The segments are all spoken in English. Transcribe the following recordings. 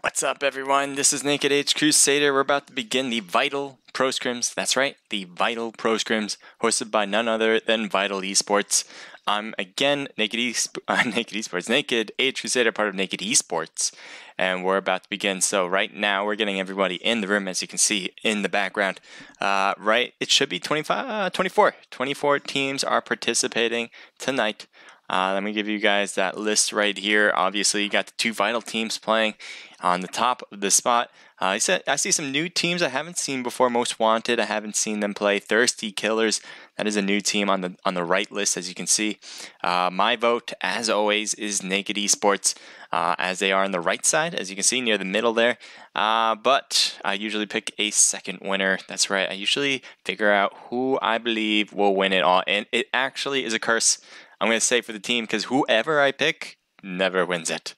What's up, everyone? This is Naked H Crusader. We're about to begin the Vital Pro Scrims. That's right, the Vital Pro Scrims, hosted by none other than Vital eSports. I'm again Naked H Crusader, part of Naked eSports, and we're about to begin. So right now, we're getting everybody in the room, as you can see in the background. Right, it should be 24 teams are participating tonight. Let me give you guys that list right here. Obviously, you got the two Vital teams playing on the top of the spot. I see some new teams I haven't seen before. Most Wanted, I haven't seen them play. Thirsty Killers, that is a new team on the right list, as you can see. My vote, as always, is Naked eSports, as they are on the right side, as you can see, near the middle there. But I usually pick a second winner. That's right. I usually figure out who I believe will win it all. And it actually is a curse, I'm going to say, for the team, because whoever I pick never wins it.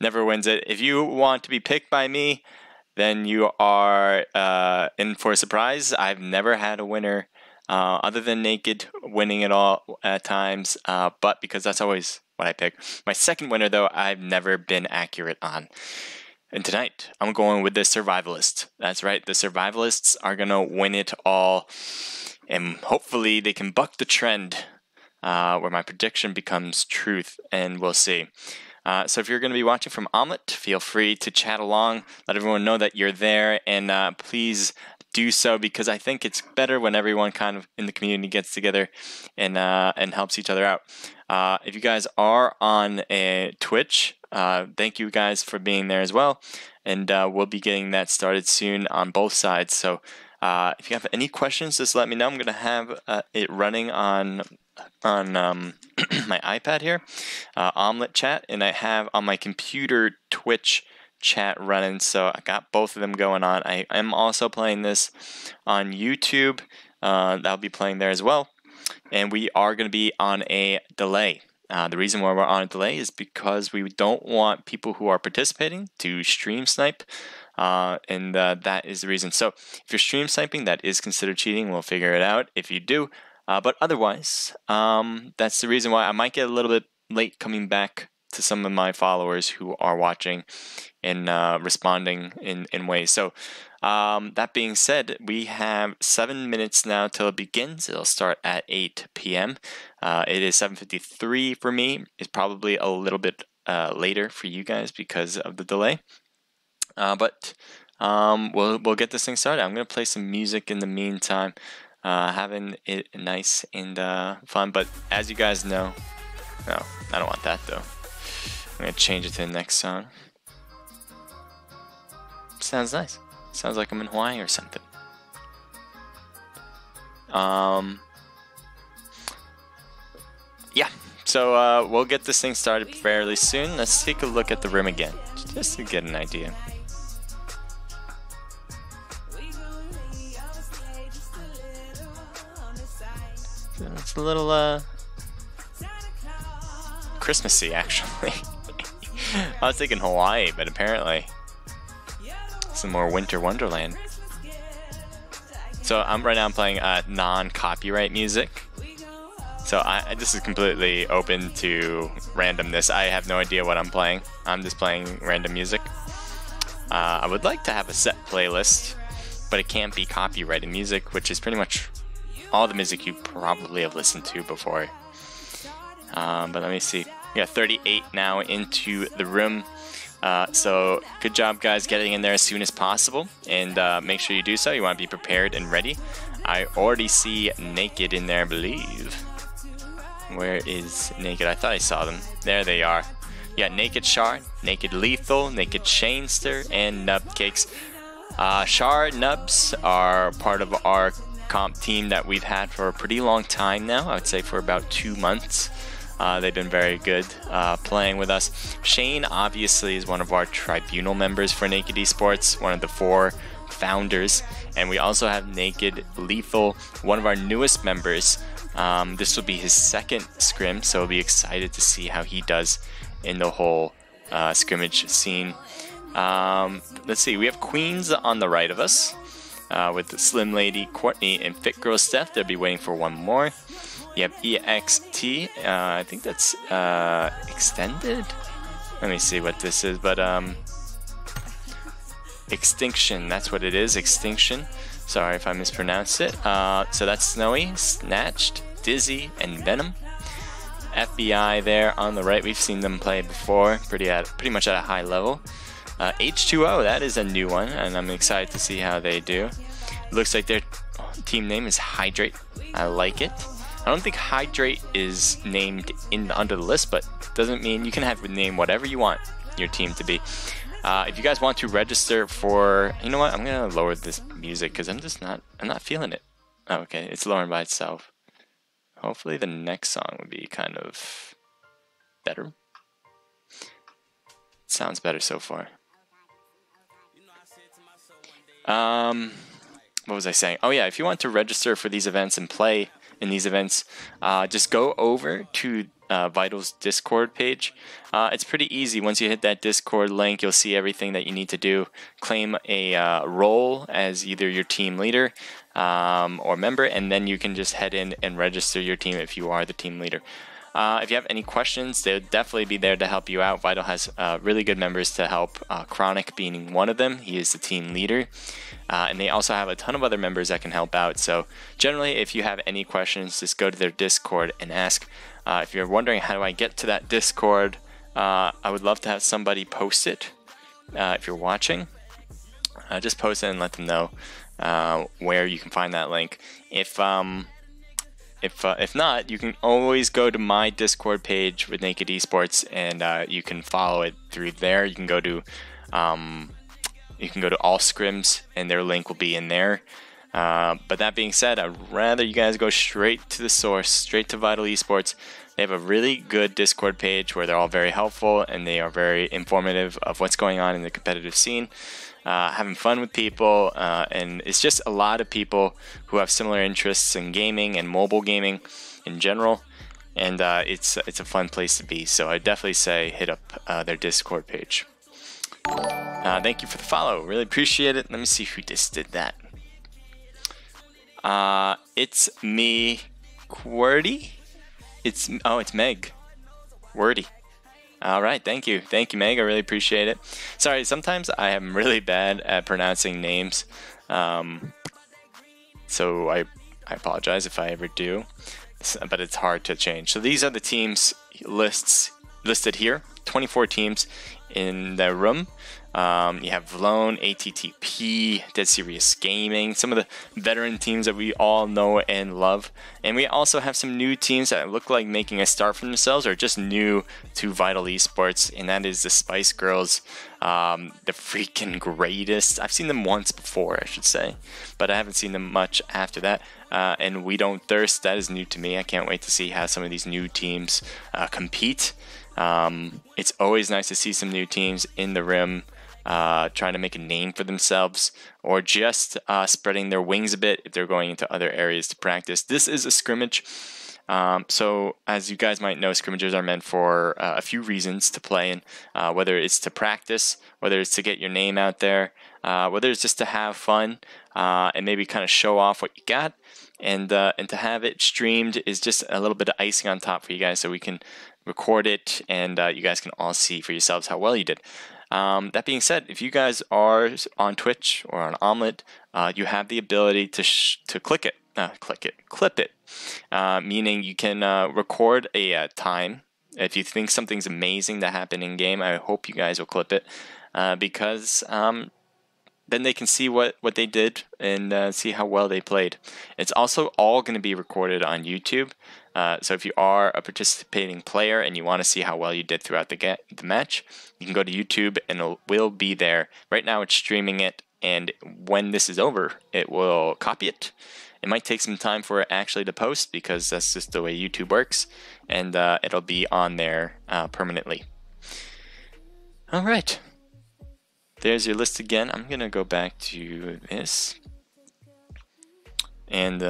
Never wins it. If you want to be picked by me, then you are in for a surprise. I've never had a winner other than Naked winning it all at times, but because that's always what I pick. My second winner, though, I've never been accurate on. And tonight, I'm going with the Survivalist. That's right, the Survivalists are going to win it all, and hopefully they can buck the trend where my prediction becomes truth, and we'll see. So if you're going to be watching from Omelet, feel free to chat along, let everyone know that you're there, and please do so, because I think it's better when everyone kind of in the community gets together and helps each other out. If you guys are on Twitch, thank you guys for being there as well, and we'll be getting that started soon on both sides. So if you have any questions, just let me know. I'm going to have it running on my iPad here, Omelet chat, and I have on my computer Twitch chat running, so I got both of them going on. I am also playing this on YouTube. That'll be playing there as well, and we are going to be on a delay. The reason why we're on a delay is because we don't want people who are participating to stream snipe, and that is the reason. So if you're stream sniping, that is considered cheating. We'll figure it out if you do. But otherwise, that's the reason why I might get a little bit late coming back to some of my followers who are watching and responding in ways. So that being said, we have 7 minutes now till it begins. It'll start at 8 p.m. It is 7:53 for me. It's probably a little bit later for you guys because of the delay. But we'll get this thing started. I'm going to play some music in the meantime. Having it nice and fun, but as you guys know, no, I don't want that though. I'm gonna change it to the next song. Sounds nice. Sounds like I'm in Hawaii or something. Yeah, so we'll get this thing started fairly soon. Let's take a look at the room again, just to get an idea. It's a little Christmassy, actually. I was thinking Hawaii, but apparently some more winter wonderland. So right now I'm playing non-copyright music. So this is completely open to randomness. I have no idea what I'm playing. I'm just playing random music. I would like to have a set playlist, but it can't be copyrighted music, which is pretty much all the music you probably have listened to before. But let me see. We got 38 now into the room. So good job, guys, getting in there as soon as possible. And make sure you do so. You want to be prepared and ready. I already see Naked in there, I believe. Where is Naked? I thought I saw them. There they are. You got Naked Shard, Naked Lethal, Naked Chainster, and Nubcakes. Shard Nubs are part of our comp team that we've had for a pretty long time now. I would say for about 2 months. They've been very good playing with us. Shane obviously is one of our tribunal members for Naked eSports, one of the 4 founders, and we also have Naked Lethal, one of our newest members. This will be his second scrim, so we'll be excited to see how he does in the whole scrimmage scene. Let's see, we have Queens on the right of us. With the Slim Lady, Courtney, and Fit Girl Steph. They'll be waiting for one more. You have EXT. I think that's extended. Let me see what this is, but Extinction, that's what it is, Extinction. Sorry if I mispronounced it. So that's Snowy, Snatched, Dizzy, and Venom. FBI there on the right, we've seen them play before, pretty much at a high level. H2O, that is a new one, and I'm excited to see how they do. It looks like their team name is Hydrate. I like it. I don't think Hydrate is named under the list, but doesn't mean you can name whatever you want your team to be. If you guys want to register for, you know what, I'm gonna lower this music because I'm not feeling it. Oh, okay, it's lowering by itself. Hopefully the next song would be kind of better. It sounds better so far. What was I saying? Oh yeah, if you want to register for these events and play in these events, just go over to Vital's Discord page. It's pretty easy. Once you hit that Discord link, you'll see everything that you need to do. Claim a role as either your team leader or member, and then you can just head in and register your team if you are the team leader. If you have any questions, they'll definitely be there to help you out. Vital has really good members to help, Chronic being one of them. He is the team leader. And they also have a ton of other members that can help out. So generally, if you have any questions, just go to their Discord and ask. If you're wondering how do I get to that Discord, I would love to have somebody post it. If you're watching, just post it and let them know where you can find that link. If not, you can always go to my Discord page with Naked Esports, and you can follow it through there. You can go to All Scrims, and their link will be in there. But that being said, I'd rather you guys go straight to the source, straight to Vital Esports. They have a really good Discord page where they're all very helpful and they are very informative of what's going on in the competitive scene. Having fun with people, and it's just a lot of people who have similar interests in gaming and mobile gaming in general, and it's a fun place to be. So I definitely say hit up their Discord page. Thank you for the follow, really appreciate it. Let me see who just did that. It's me, QWERTY. It's Meg, Wordy. All right, thank you, Meg. I really appreciate it. Sorry, sometimes I am really bad at pronouncing names, so I apologize if I ever do, but it's hard to change. So these are the teams listed here. 24 teams in the room. You have Vlone, ATTP, Dead Serious Gaming, some of the veteran teams that we all know and love. And we also have some new teams that look like making a start for themselves or just new to Vital Esports, and that is the Spice Girls, the freaking greatest. I've seen them once before, I should say, but I haven't seen them much after that. And We Don't Thirst, that is new to me. I can't wait to see how some of these new teams compete. It's always nice to see some new teams in the rim, trying to make a name for themselves, or just spreading their wings a bit if they're going into other areas to practice. This is a scrimmage, so as you guys might know, scrimmages are meant for a few reasons to play in, whether it's to practice, whether it's to get your name out there, whether it's just to have fun, and maybe kind of show off what you got. And to have it streamed is just a little bit of icing on top for you guys, so we can record it and you guys can all see for yourselves how well you did. That being said, if you guys are on Twitch or on Omelette, you have the ability to clip it, meaning you can record a time. If you think something's amazing that happened in game, I hope you guys will clip it, because then they can see what they did and see how well they played. It's also all going to be recorded on YouTube. So if you are a participating player and you want to see how well you did throughout the match, you can go to YouTube and it will be there. Right now it's streaming it, and when this is over, it will copy it. It might take some time for it actually to post, because that's just the way YouTube works, and it'll be on there permanently. All right. There's your list again. I'm going to go back to this. And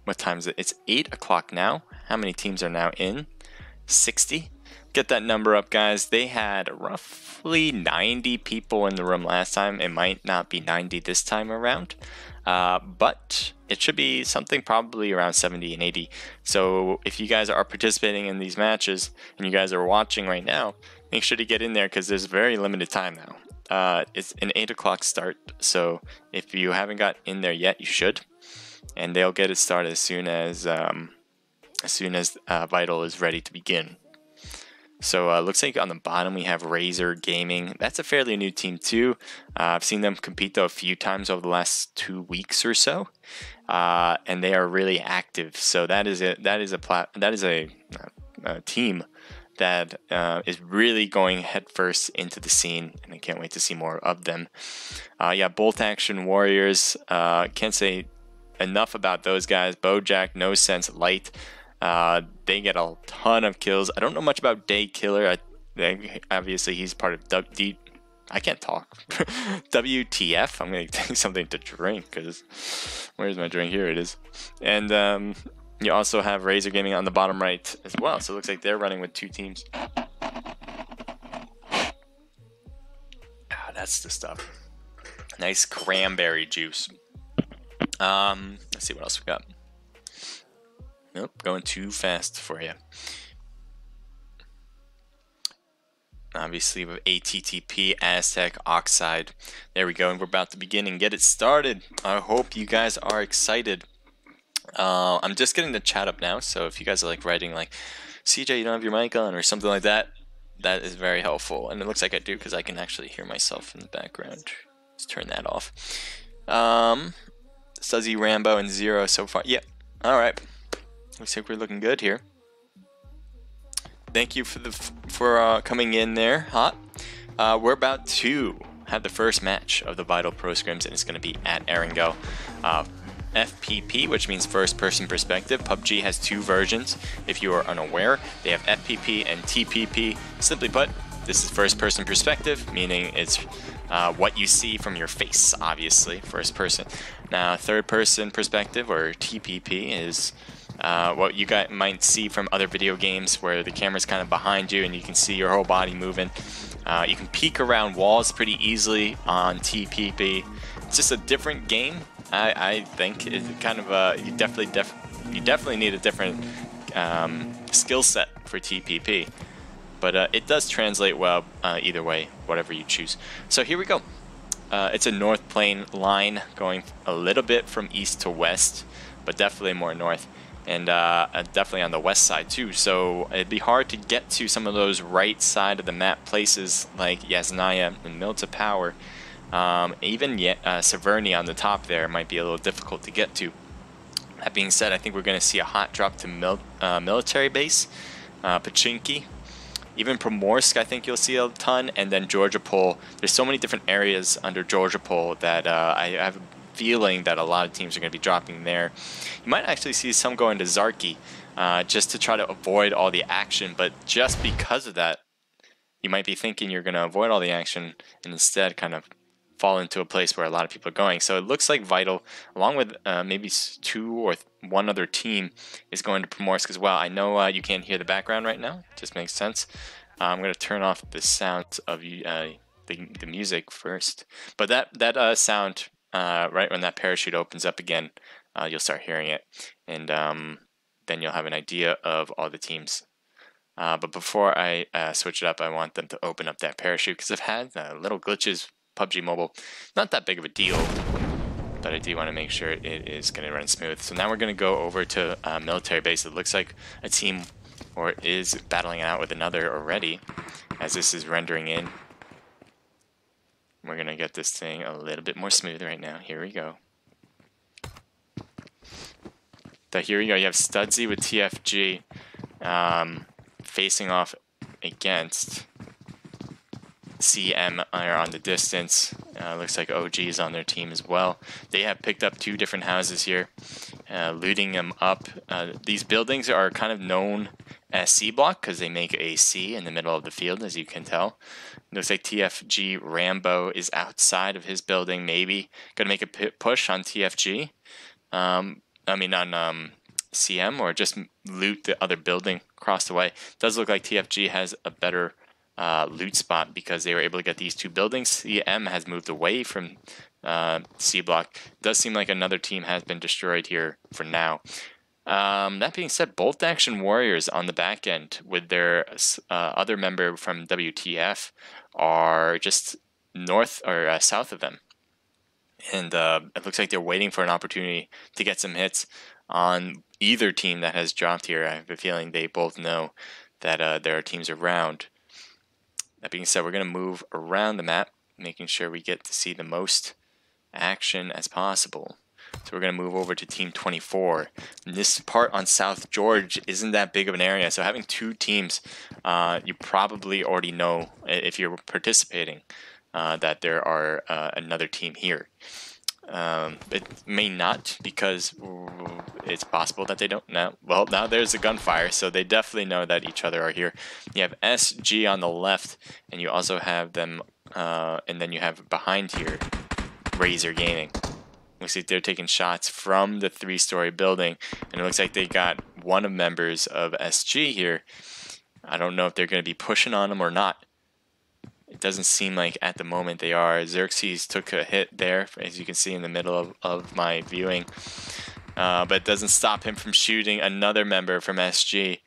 what time is it? It's 8 o'clock now. How many teams are now in? 60. Get that number up, guys. They had roughly 90 people in the room last time. It might not be 90 this time around, but it should be something probably around 70 and 80. So if you guys are participating in these matches and you guys are watching right now, make sure to get in there, because there's very limited time now. It's an 8 o'clock start, so if you haven't got in there yet, you should. And they'll get it started as soon as Vital is ready to begin. So looks like on the bottom we have Razor Gaming. That's a fairly new team too. I've seen them compete though a few times over the last 2 weeks or so, and they are really active. So that is a team that is really going headfirst into the scene, and I can't wait to see more of them. Yeah, Bolt Action Warriors. Can't say enough about those guys. Bojack, No Sense, Light. They get a ton of kills. I don't know much about Day Killer. Obviously, he's part of I can't talk. WTF. I'm going to take something to drink, because where's my drink? Here it is. And you also have Razor Gaming on the bottom right as well. So it looks like they're running with 2 teams. That's the stuff. Nice cranberry juice. Let's see what else we got. Nope, going too fast for you. Obviously with ATTP, Aztec, Oxide. There we go, and we're about to begin and get it started. I hope you guys are excited. I'm just getting the chat up now, so if you guys are like writing like, CJ, you don't have your mic on or something like that, that is very helpful. And it looks like I do, because I can actually hear myself in the background. Let's turn that off. Suzzy, Rambo, and Zero so far. Yep. Alright. Looks like we're looking good here. Thank you for coming in there, hot. We're about to have the first match of the Vital Pro Scrims, and it's going to be at Erangel. FPP, which means first person perspective. PUBG has 2 versions, if you are unaware. They have FPP and TPP. Simply put, this is first person perspective, meaning it's what you see from your face, obviously, first person. Now, third person perspective, or TPP, is what you guys might see from other video games, where the camera's kind of behind you and you can see your whole body moving. You can peek around walls pretty easily on TPP. It's just a different game. I think it's kind of you definitely need a different skill set for TPP, but it does translate well either way, whatever you choose. So here we go. It's a north plane line going a little bit from east to west, but definitely more north, and definitely on the west side too. So it'd be hard to get to some of those right side of the map places like Yasnaya and Milta Power. Even Severny on the top there might be a little difficult to get to. That being said, I think we're going to see a hot drop to military base, Pachinki, even Primorsk. I think you'll see a ton, and then Georgia Pole. There's so many different areas under Georgia Pole that I have a feeling that a lot of teams are going to be dropping there. You might actually see some going to Zarki, just to try to avoid all the action, but just because of that, you might be thinking you're going to avoid all the action and instead kind of fall into a place where a lot of people are going. So it looks like Vital, along with maybe 2 or 1 other team, is going to Primorsk as well. I know you can't hear the background right now. It just makes sense. I'm going to turn off the sound of the music first. But that sound, right when that parachute opens up again, you'll start hearing it. And then you'll have an idea of all the teams. But before I switch it up, I want them to open up that parachute, because I've had little glitches. PUBG Mobile, not that big of a deal, but I do want to make sure it is going to run smooth. So now we're going to go over to military base. It looks like a team or is battling it out with another already, as this is rendering in. We're going to get this thing a little bit more smooth right now. Here we go. So here we go. You have Studzy with TFG facing off against CM are on the distance. Looks like OG is on their team as well. They have picked up 2 different houses here, looting them up. These buildings are kind of known as C block because they make a C in the middle of the field, as you can tell. Looks like TFG Rambo is outside of his building, maybe going to make a push on TFG. I mean on CM, or just loot the other building across the way. Does look like TFG has a better loot spot because they were able to get these 2 buildings. CM has moved away from C block. Does seem like another team has been destroyed here for now. That being said, Bolt Action Warriors on the back end with their other member from WTF are just north or south of them. And it looks like they're waiting for an opportunity to get some hits on either team that has dropped here. I have a feeling they both know that there are teams around. That being said, we're going to move around the map, making sure we get to see the most action as possible. So we're going to move over to Team 24. And this part on South George isn't that big of an area, so having two teams, you probably already know, if you're participating, that there are another team here. It may not, because it's possible that they don't know. Well, now there's a gunfire, so they definitely know that each other are here. You have SG on the left, and you also have them, and then you have behind here Razor Gaming. Looks like they're taking shots from the 3-story building, and it looks like they got one of members of SG here. I don't know if they're going to be pushing on them or not. It doesn't seem like at the moment they are. Xerxes took a hit there, as you can see in the middle of my viewing. But it doesn't stop him from shooting another member from SG.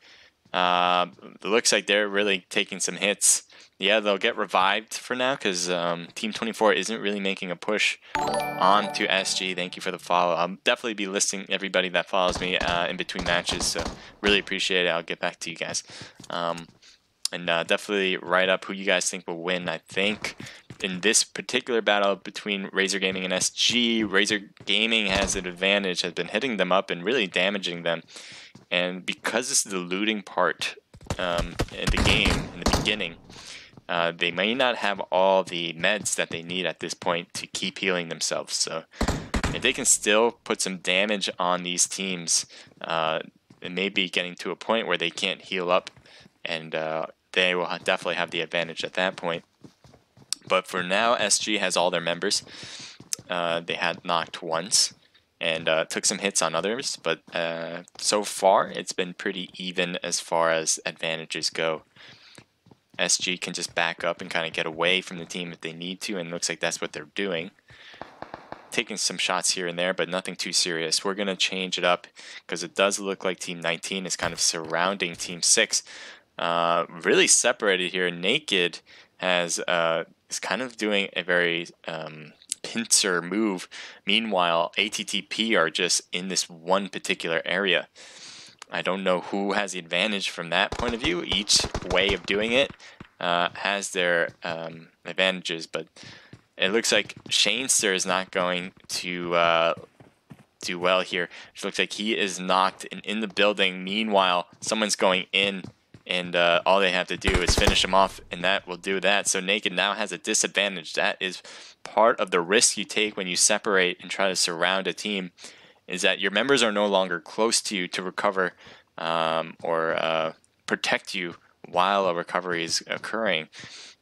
It looks like they're really taking some hits. Yeah, they'll get revived for now, because Team 24 isn't really making a push on to SG. Thank you for the follow. I'll definitely be listing everybody that follows me in between matches, so really appreciate it. I'll get back to you guys. And definitely write up who you guys think will win. I think in this particular battle between Razor Gaming and SG, Razor Gaming has an advantage, has been hitting them up and really damaging them. And because this is the looting part in the game, in the beginning, they may not have all the meds that they need at this point to keep healing themselves. So if they can still put some damage on these teams, it may be getting to a point where they can't heal up, and they will definitely have the advantage at that point. But for now, SG has all their members. They had knocked once and took some hits on others, but so far it's been pretty even as far as advantages go. SG can just back up and kind of get away from the team if they need to, and it looks like that's what they're doing. Taking some shots here and there, but nothing too serious. We're going to change it up, because it does look like Team 19 is kind of surrounding Team 6. Really separated here. Naked is kind of doing a very pincer move. Meanwhile, ATTP are just in this one particular area. I don't know who has the advantage from that point of view. Each way of doing it has their advantages, but it looks like Shanester is not going to do well here. It looks like he is knocked and in the building. Meanwhile, someone's going in, and all they have to do is finish him off, and that will do that. So Naked now has a disadvantage. That is part of the risk you take when you separate and try to surround a team, is that your members are no longer close to you to recover or protect you while a recovery is occurring.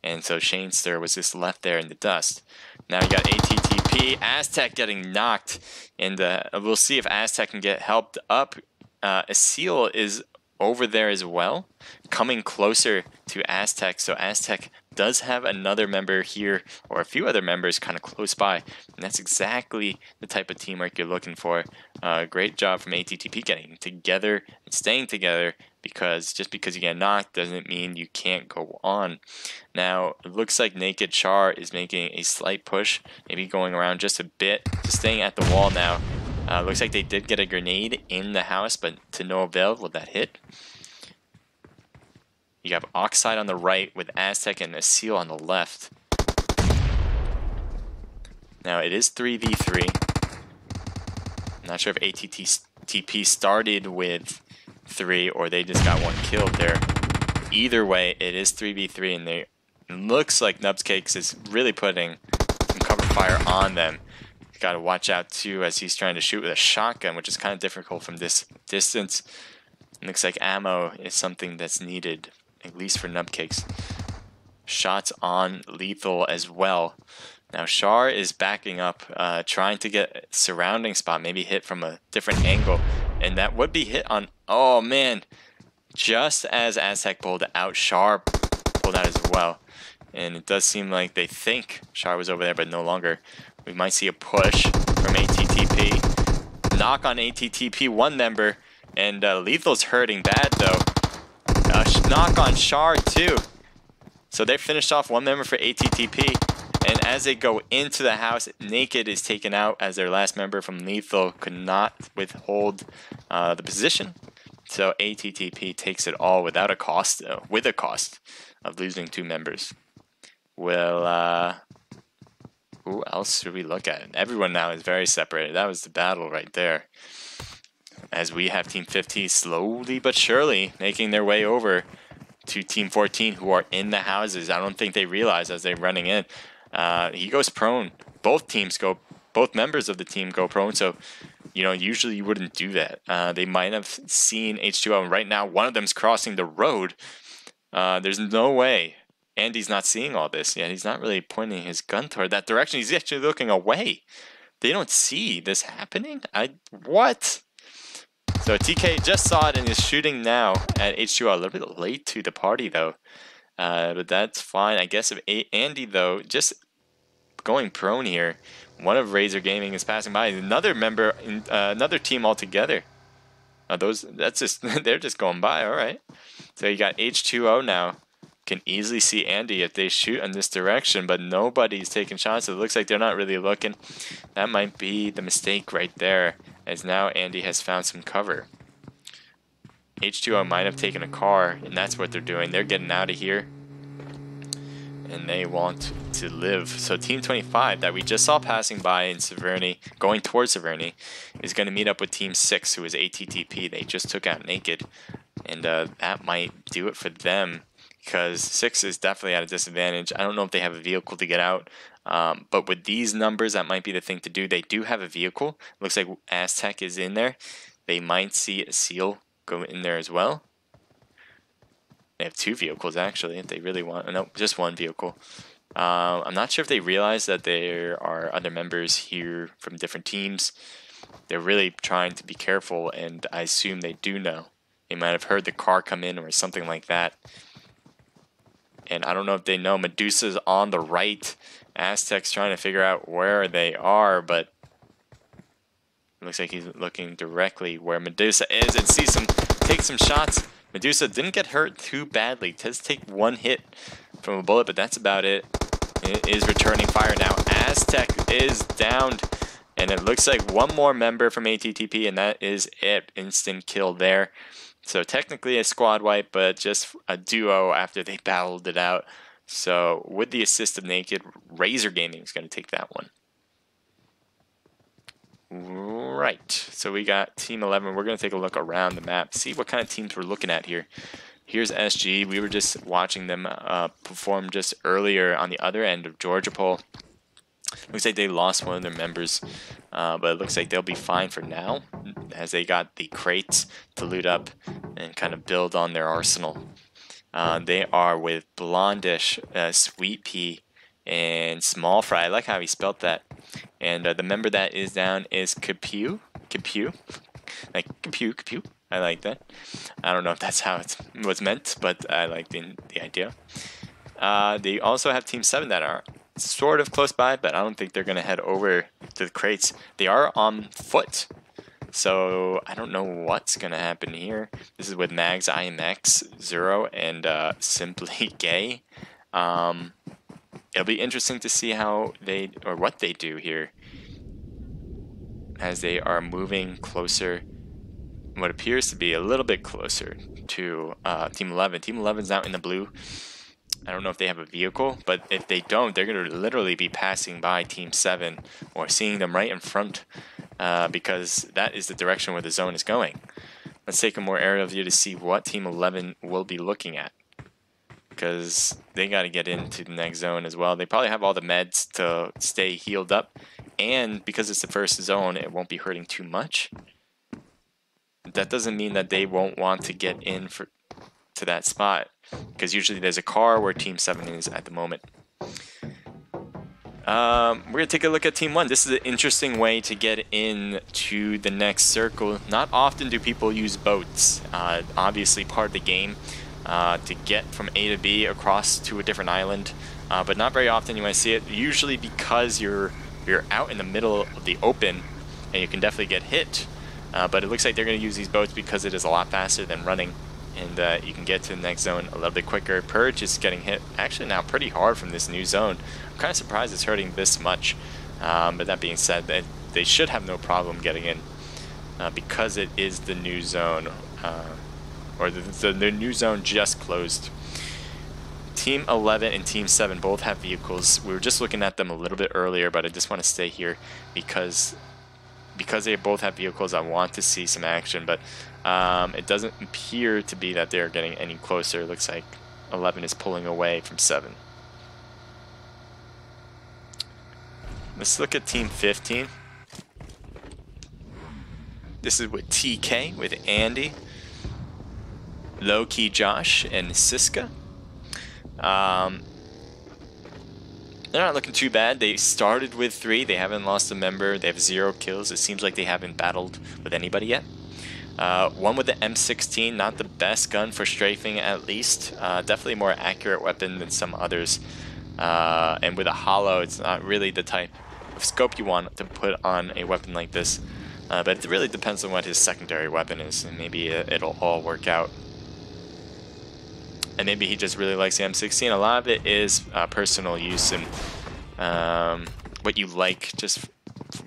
And so Shanester was just left there in the dust. Now you got ATTP, Aztec getting knocked, and we'll see if Aztec can get helped up. Asil is over there as well, coming closer to Aztec. So Aztec does have another member here, or a few other members kind of close by, and that's exactly the type of teamwork you're looking for. Great job from ATTP getting together and staying together, because just because you get knocked doesn't mean you can't go on. Now it looks like Naked Char is making a slight push, maybe going around just a bit, just staying at the wall now. Looks like they did get a grenade in the house, but to no avail. Will that hit? You have Oxide on the right with Aztec and Asil on the left. Now it is 3v3. I'm not sure if ATTP started with 3 or they just got one killed there. Either way, it is 3v3, and it looks like Nubscakes is really putting some cover fire on them. Got to watch out too, as he's trying to shoot with a shotgun, which is kind of difficult from this distance. It looks like ammo is something that's needed, at least for Nubcakes. Shots on lethal as well. Now Char is backing up, trying to get a surrounding spot, maybe hit from a different angle, and that would be hit on. Oh man! Just as Aztec pulled out, Char pulled out as well, and it does seem like they think Char was over there, but no longer. We might see a push from ATTP. Knock on ATTP, one member, and Lethal's hurting bad though. Knock on Char too. So they finished off one member for ATTP, And as they go into the house, Naked is taken out as their last member from Lethal could not withhold the position. So ATTP takes it all without a cost, with a cost of losing 2 members. Well, who else should we look at? Everyone now is very separated. That was the battle right there. As we have Team 15 slowly but surely making their way over to Team 14, who are in the houses. I don't think they realize as they're running in. He goes prone. Both members of the team go prone. So, you know, usually you wouldn't do that. They might have seen H2O, and right now one of them's crossing the road. There's no way Andy's not seeing all this. Yeah, he's not really pointing his gun toward that direction. He's actually looking away. They don't see this happening? What? So TK just saw it and is shooting now at H2O. A little bit late to the party though. But that's fine. I guess if Andy though, just going prone here. One of Razor Gaming is passing by. Another member, another team altogether. That's just they're just going by. All right. So you got H2O now. Can easily see Andy if they shoot in this direction, but nobody's taking shots. So it looks like they're not really looking. That might be the mistake right there, as now Andy has found some cover. H2O might have taken a car, and that's what they're doing. They're getting out of here, and they want to live. So Team 25 that we just saw passing by in Severny, going towards Severny, is going to meet up with Team 6, who is ATTP. They just took out Naked, and that might do it for them, because 6 is definitely at a disadvantage. I don't know if they have a vehicle to get out, but with these numbers, that might be the thing to do. They do have a vehicle. Looks like Aztec is in there. They might see a Seal go in there as well. They have 2 vehicles, actually, if they really want. No, just 1 vehicle. I'm not sure if they realize that there are other members here from different teams. They're really trying to be careful, and I assume they do know. They might have heard the car come in or something like that. And I don't know if they know Medusa's on the right. Aztec's trying to figure out where they are, but it looks like he's looking directly where Medusa is and takes some shots. Medusa didn't get hurt too badly. Does take 1 hit from a bullet, but that's about it. It is returning fire now. Aztec is downed, and it looks like 1 more member from ATTP, and that is it. Instant kill there. So technically a squad wipe, but just a duo after they battled it out. So with the assist of Naked, Razor Gaming is going to take that one. Right, so we got Team 11. We're going to take a look around the map, see what kind of teams we're looking at here. Here's SG. We were just watching them perform just earlier on the other end of Georgia Pole. Looks like they lost one of their members, but it looks like they'll be fine for now, as they got the crates to loot up and kind of build on their arsenal. They are with Blondish, Sweet Pea, and Small Fry. I like how he spelt that. And the member that is down is Capew. Like Capew. I like that. I don't know if that's how it was meant, but I like the idea. They also have Team 7 that are sort of close by, but I don't think they're going to head over to the crates. They are on foot, so I don't know what's going to happen here. This is with Mags, IMX, Zero, and Simply Gay. It'll be interesting to see how what they do here, as they are moving closer, what appears to be a little bit closer to Team 11. Team 11's out in the blue. I don't know if they have a vehicle, but if they don't, they're going to literally be passing by Team 7 or seeing them right in front, because that is the direction where the zone is going. Let's take a more aerial view to see what Team 11 will be looking at, because they got to get into the next zone as well. They probably have all the meds to stay healed up, and because it's the first zone, it won't be hurting too much. That doesn't mean that they won't want to get in to that spot, because usually there's a car where Team 7 is at the moment. We're going to take a look at Team 1. This is an interesting way to get into the next circle. Not often do people use boats. Obviously part of the game to get from A to B across to a different island, but not very often you might see it. Usually because you're out in the middle of the open, and you can definitely get hit. But it looks like they're going to use these boats because it is a lot faster than running. and you can get to the next zone a little bit quicker. Purge is getting hit actually now pretty hard from this new zone. I'm kind of surprised it's hurting this much, but that being said, they should have no problem getting in because it is the new zone, or the new zone just closed. Team 11 and Team 7 both have vehicles. We were just looking at them a little bit earlier, but I just want to stay here because they both have vehicles. I want to see some action, but it doesn't appear to be that they're getting any closer. It looks like 11 is pulling away from 7. Let's look at Team 15. This is with TK, with Andy, Low-Key Josh, and Siska. They're not looking too bad. They started with 3. They haven't lost a member. They have 0 kills. It seems like they haven't battled with anybody yet. One with the M16, not the best gun for strafing at least. Definitely more accurate weapon than some others. And with a hollow, it's not really the type of scope you want to put on a weapon like this. But it really depends on what his secondary weapon is, and maybe it'll all work out. And maybe he just really likes the M16. A lot of it is personal use and what you like, just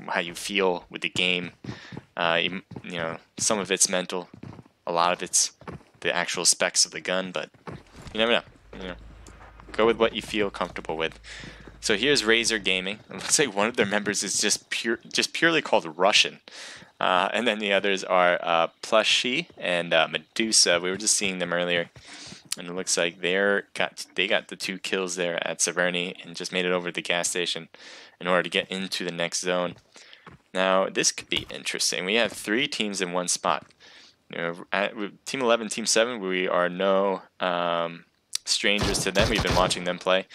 how you feel with the game. You know, some of it's mental, a lot of it's the actual specs of the gun, but you never know. You know, go with what you feel comfortable with. So here's Razor Gaming. It looks like one of their members is just purely called Russian. And then the others are Plushy and Medusa. We were just seeing them earlier. And it looks like they got the 2 kills there at Severny and just made it over to the gas station in order to get into the next zone. Now, this could be interesting. We have 3 teams in one spot. You know, Team 11, Team 7, we are no strangers to them. We've been watching them play.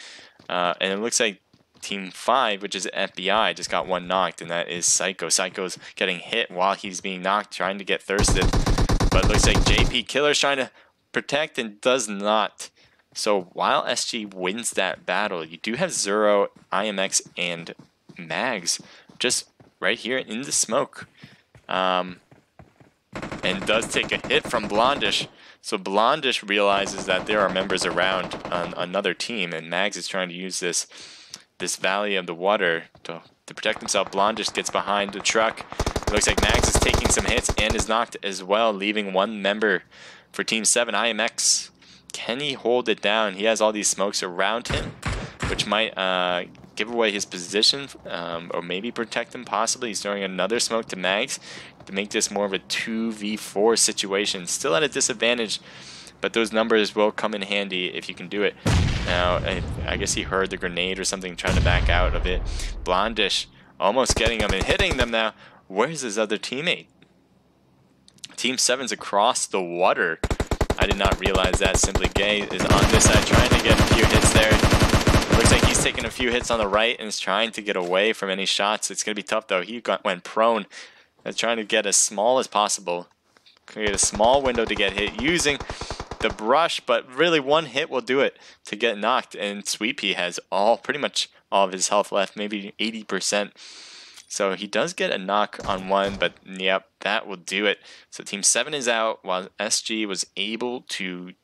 And it looks like Team 5, which is FBI, just got 1 knocked, and that is Psycho. Psycho's getting hit while he's being knocked, trying to get thirsted. But it looks like JP Killer's trying to protect and does not. So while SG wins that battle, you do have Zero, IMX, and Mags just right here in the smoke. And does take a hit from Blondish. So Blondish realizes that there are members around on another team, and Mags is trying to use this valley of the water to protect himself. Blondish gets behind the truck. It looks like Mags is taking some hits and is knocked as well, leaving 1 member for Team 7, IMX. Can he hold it down? He has all these smokes around him, which might give away his position, or maybe protect him possibly. He's throwing another smoke to Mags to make this more of a 2v4 situation. Still at a disadvantage, but those numbers will come in handy if you can do it. Now, I guess he heard the grenade or something, trying to back out of it. Blondish almost getting him and hitting them now. Where's his other teammate? Team 7's across the water. I did not realize that. Simply Gay is on this side, trying to get a few hits there. Looks like he's taking a few hits on the right and is trying to get away from any shots. It's going to be tough, though. He went prone. Trying to get as small as possible. Create a small window to get hit using the brush, but really 1 hit will do it to get knocked. And Sweet Pea has pretty much all of his health left, maybe 80%. So he does get a knock on 1, but yep, that will do it. So Team 7 is out, while SG was able to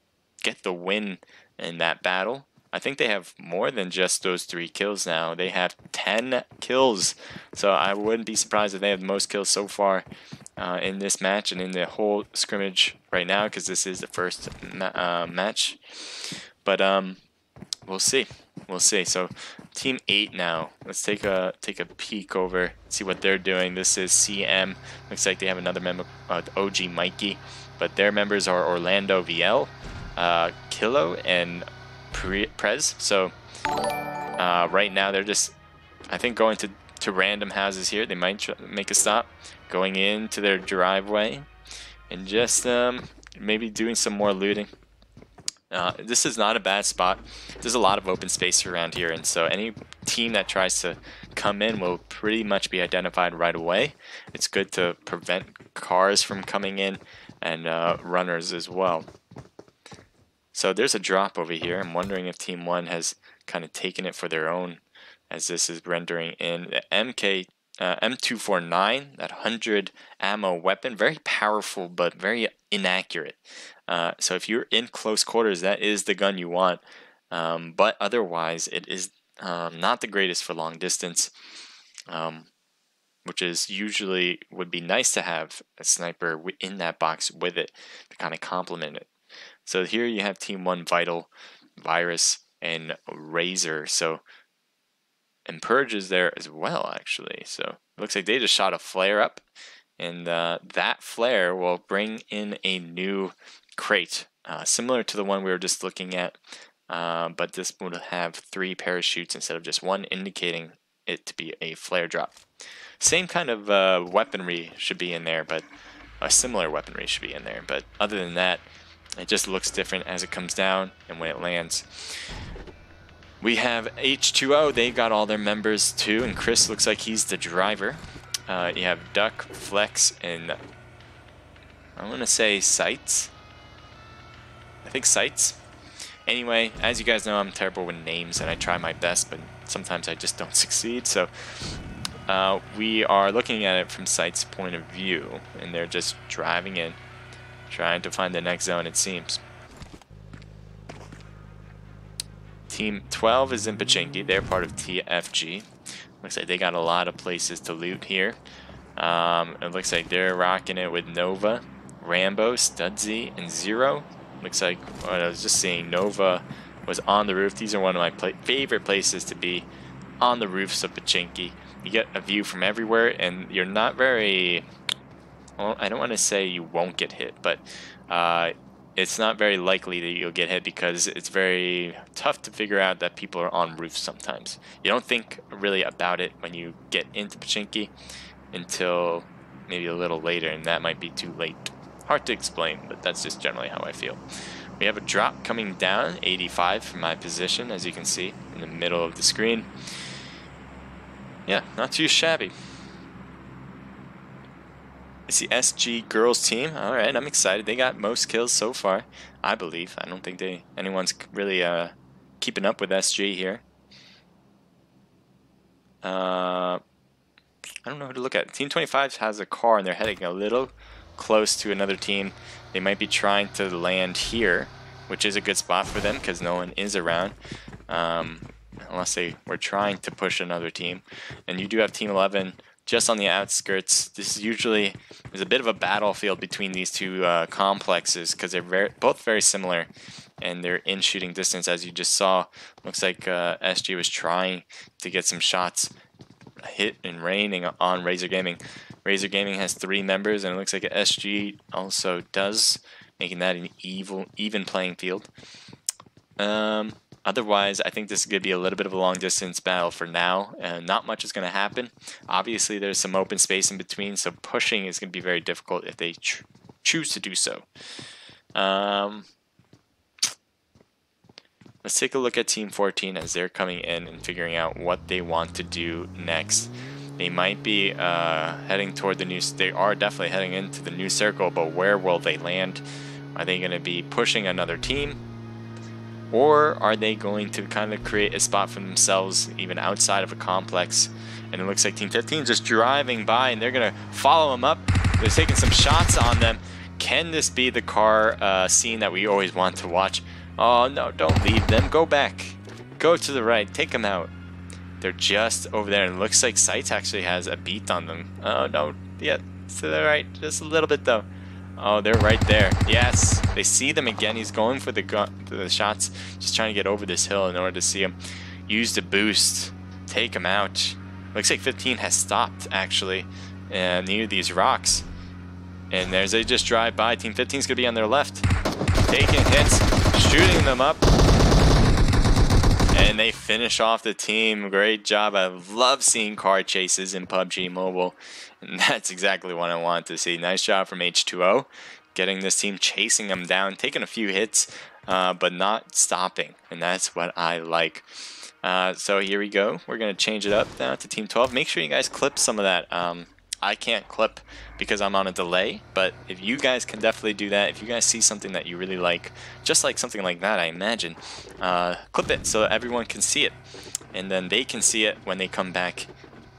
get the win in that battle. I think they have more than just those 3 kills now. They have 10 kills. So I wouldn't be surprised if they have the most kills so far in this match and in the whole scrimmage right now, because this is the first match. But we'll see. We'll see. So Team 8 now. Let's take a peek over, see what they're doing. This is CM. Looks like they have another member, OG Mikey, but their members are Orlando VL, Kilo, and Prez. So right now they're just, I think, going to random houses here. They might make a stop, going into their driveway, and just maybe doing some more looting. This is not a bad spot. There's a lot of open space around here, and so any team that tries to come in will pretty much be identified right away. It's good to prevent cars from coming in, and runners as well. So there's a drop over here. I'm wondering if Team 1 has kind of taken it for their own, as this is rendering in the M249, that 100 ammo weapon. Very powerful, but very inaccurate. So if you're in close quarters, that is the gun you want. But otherwise, it is not the greatest for long distance, which is usually would be nice to have a sniper in that box with it to kind of complement it. So here you have Team 1 Vital, Virus, and Razor. So, and Purge is there as well, actually. So it looks like they just shot a flare up, and that flare will bring in a new crate, similar to the one we were just looking at, but this would have 3 parachutes instead of just 1, indicating it to be a flare drop. Same kind of weaponry should be in there, but a similar weaponry should be in there. But other than that, it just looks different as it comes down and when it lands. We have H2O, they got all their members too, and Chris looks like he's the driver. You have Duck, Flex, and I want to say Sights. I think Sights. Anyway, as you guys know, I'm terrible with names and I try my best, but sometimes I just don't succeed. So we are looking at it from Sights' point of view, and they're just driving in, trying to find the next zone, it seems. Team 12 is in Pachinki. They're part of TFG. Looks like they got a lot of places to loot here. It looks like they're rocking it with Nova, Rambo, Studzy, and Zero. Looks like what I was just seeing, Nova was on the roof. These are one of my favorite places to be, on the roofs of Pachinki. You get a view from everywhere, and you're not very, well, I don't want to say you won't get hit, but it's not very likely that you'll get hit because it's very tough to figure out that people are on roofs sometimes. You don't think really about it when you get into Pachinki until maybe a little later, and that might be too late. Hard to explain, but that's just generally how I feel. We have a drop coming down, 85 from my position, as you can see, in the middle of the screen. Yeah, not too shabby. It's the SG girls team. Alright, I'm excited. They got most kills so far, I believe. I don't think anyone's really keeping up with SG here. I don't know who to look at. Team 25 has a car and they're heading a little close to another team. They might be trying to land here, which is a good spot for them because no one is around. Unless they were trying to push another team. And you do have Team 11 just on the outskirts. This is usually there's a bit of a battlefield between these two complexes because they're both very similar, and they're in shooting distance, as you just saw. Looks like SG was trying to get some shots hit and raining on Razor Gaming. Razor Gaming has 3 members, and it looks like SG also does, making that an even playing field. Otherwise, I think this is going to be a little bit of a long-distance battle for now, and not much is going to happen. Obviously, there's some open space in between, so pushing is going to be very difficult if they choose to do so. Let's take a look at Team 14 as they're coming in and figuring out what they want to do next. They might be heading toward the new... They are definitely heading into the new circle, but where will they land? Are they going to be pushing another team? Or are they going to kind of create a spot for themselves even outside of a complex? And it looks like Team 15 just driving by, and they're going to follow them up. They're taking some shots on them. Can this be the car scene that we always want to watch? Oh, no, don't leave them. Go back. Go to the right. Take them out. They're just over there, and it looks like Sights actually has a beat on them. Oh, no. Yeah, to the right. Just a little bit, though. Oh, they're right there. Yes, they see them again. He's going for the shots, just trying to get over this hill in order to see him. Use the boost, take him out. Looks like 15 has stopped actually near these rocks, and there's they just drive by. Team 15 is gonna be on their left, taking hits, shooting them up, and they finish off the team. Great job. I love seeing car chases in PUBG Mobile. And that's exactly what I want to see. Nice job from H2O, getting this team, chasing them down, taking a few hits, but not stopping. And that's what I like. So here we go. We're going to change it up now to Team 12. Make sure you guys clip some of that. I can't clip because I'm on a delay, but if you guys can definitely do that, if you guys see something that you really like, just like something like that, I imagine, clip it so everyone can see it. And then they can see it when they come back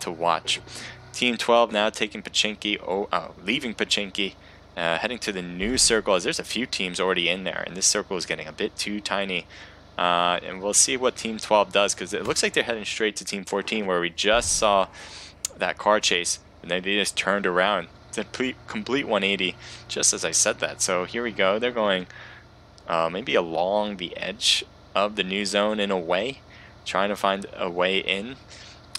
to watch. Team 12 now taking Pachinki, leaving Pachinki, heading to the new circle, as there's a few teams already in there, and this circle is getting a bit too tiny. And we'll see what Team 12 does, because it looks like they're heading straight to Team 14, where we just saw that car chase, and then they just turned around. Complete 180, just as I said that. So here we go. They're going maybe along the edge of the new zone in a way, trying to find a way in.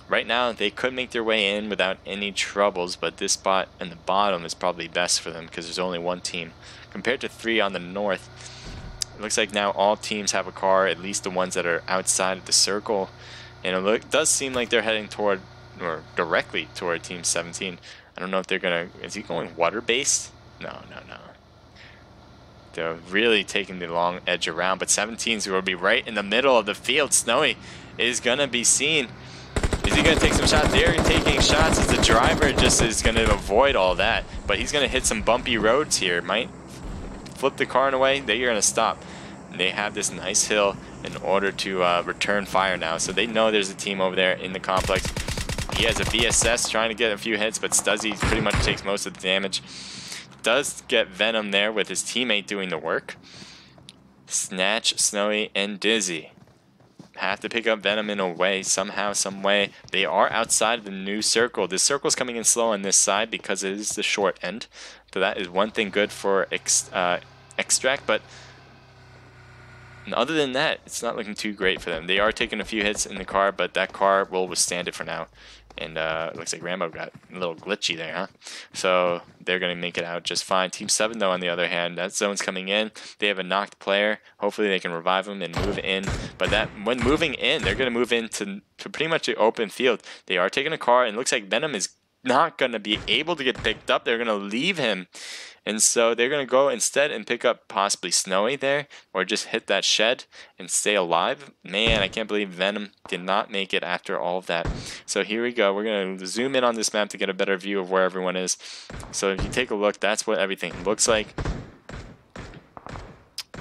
Right now, they could make their way in without any troubles, but this spot in the bottom is probably best for them because there's only one team compared to 3 on the north. It looks like now all teams have a car, at least the ones that are outside of the circle, and it does seem like they're heading toward, or directly toward Team 17. I don't know if they're gonna. Is he going water-based? No. They're really taking the long edge around, but 17's will be right in the middle of the field. Snowy is gonna be seen. Is he gonna take some shots? They're taking shots as the driver just is gonna avoid all that, but he's gonna hit some bumpy roads here. Might flip the car in a way. They're gonna stop. And they have this nice hill in order to return fire now, so they know there's a team over there in the complex. He has a VSS trying to get a few hits, but Stuzzy pretty much takes most of the damage. Does get Venom there with his teammate doing the work. Snatch, Snowy, and Dizzy have to pick up Venom in a way, somehow, some way. They are outside of the new circle. This circle's coming in slow on this side because it is the short end. So that is one thing good for Extract, but other than that, it's not looking too great for them. They are taking a few hits in the car, but that car will withstand it for now. And it looks like Rambo got a little glitchy there, huh? So they're going to make it out just fine. Team 7, though, on the other hand, that zone's coming in. They have a knocked player. Hopefully they can revive him and move in. But that when moving in, they're going to move into pretty much the open field. They are taking a car, and it looks like Venom is not going to be able to get picked up. They're going to leave him. And so they're going to go instead and pick up possibly Snowy there, or just hit that shed and stay alive. Man, I can't believe Venom did not make it after all of that. So here we go. We're going to zoom in on this map to get a better view of where everyone is. So if you take a look, that's what everything looks like.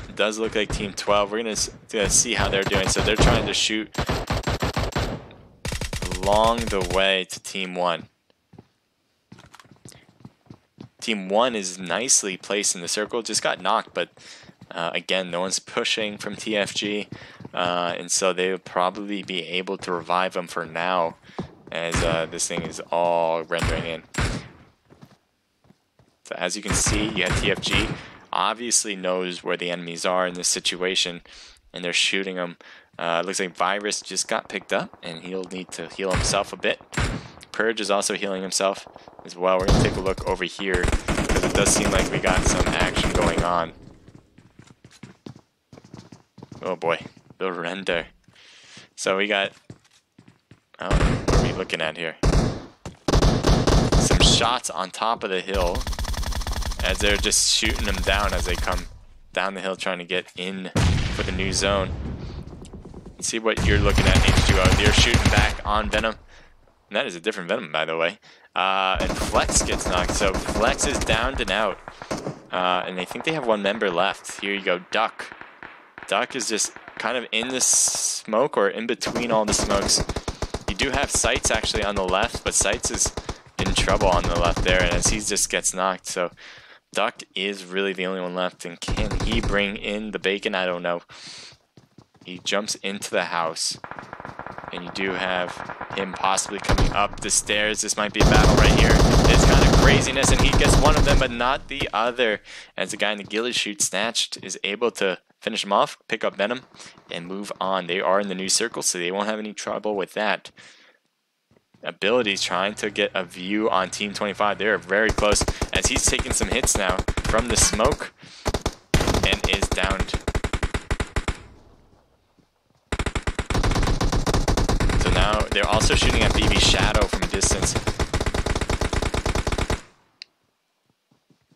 It does look like Team 12. We're going to see how they're doing. So they're trying to shoot along the way to Team 1. Team 1 is nicely placed in the circle, just got knocked, but again, no one's pushing from TFG, and so they'll probably be able to revive them for now, as this thing is all rendering in. So as you can see, you have TFG, obviously knows where the enemies are in this situation, and they're shooting them. It looks like Virus just got picked up, and he'll need to heal himself a bit. Purge is also healing himself as well. We're going to take a look over here because it does seem like we got some action going on. Oh boy, the render. So we got, what are we looking at here? Some shots on top of the hill as they're just shooting them down as they come down the hill trying to get in for the new zone. Let's see what you're looking at, H2O. They're shooting back on Venom. And that is a different Venom, by the way. And Flex gets knocked, so Flex is downed and out. And I think they have one member left. Here you go, Duck. Duck is just kind of in the smoke, or in between all the smokes. You do have Sights actually on the left, but Sights is in trouble on the left there, and as he just gets knocked. So Duck is really the only one left, and can he bring in the bacon? I don't know. He jumps into the house. And you do have him possibly coming up the stairs. This might be a battle right here. It's kind of craziness, and he gets one of them, but not the other. As the guy in the ghillie shoot snatched is able to finish him off, pick up Venom, and move on. They are in the new circle, so they won't have any trouble with that. Abilities trying to get a view on Team 25. They're very close, as he's taking some hits now from the smoke and is downed. Now they're also shooting at BB Shadow from a distance.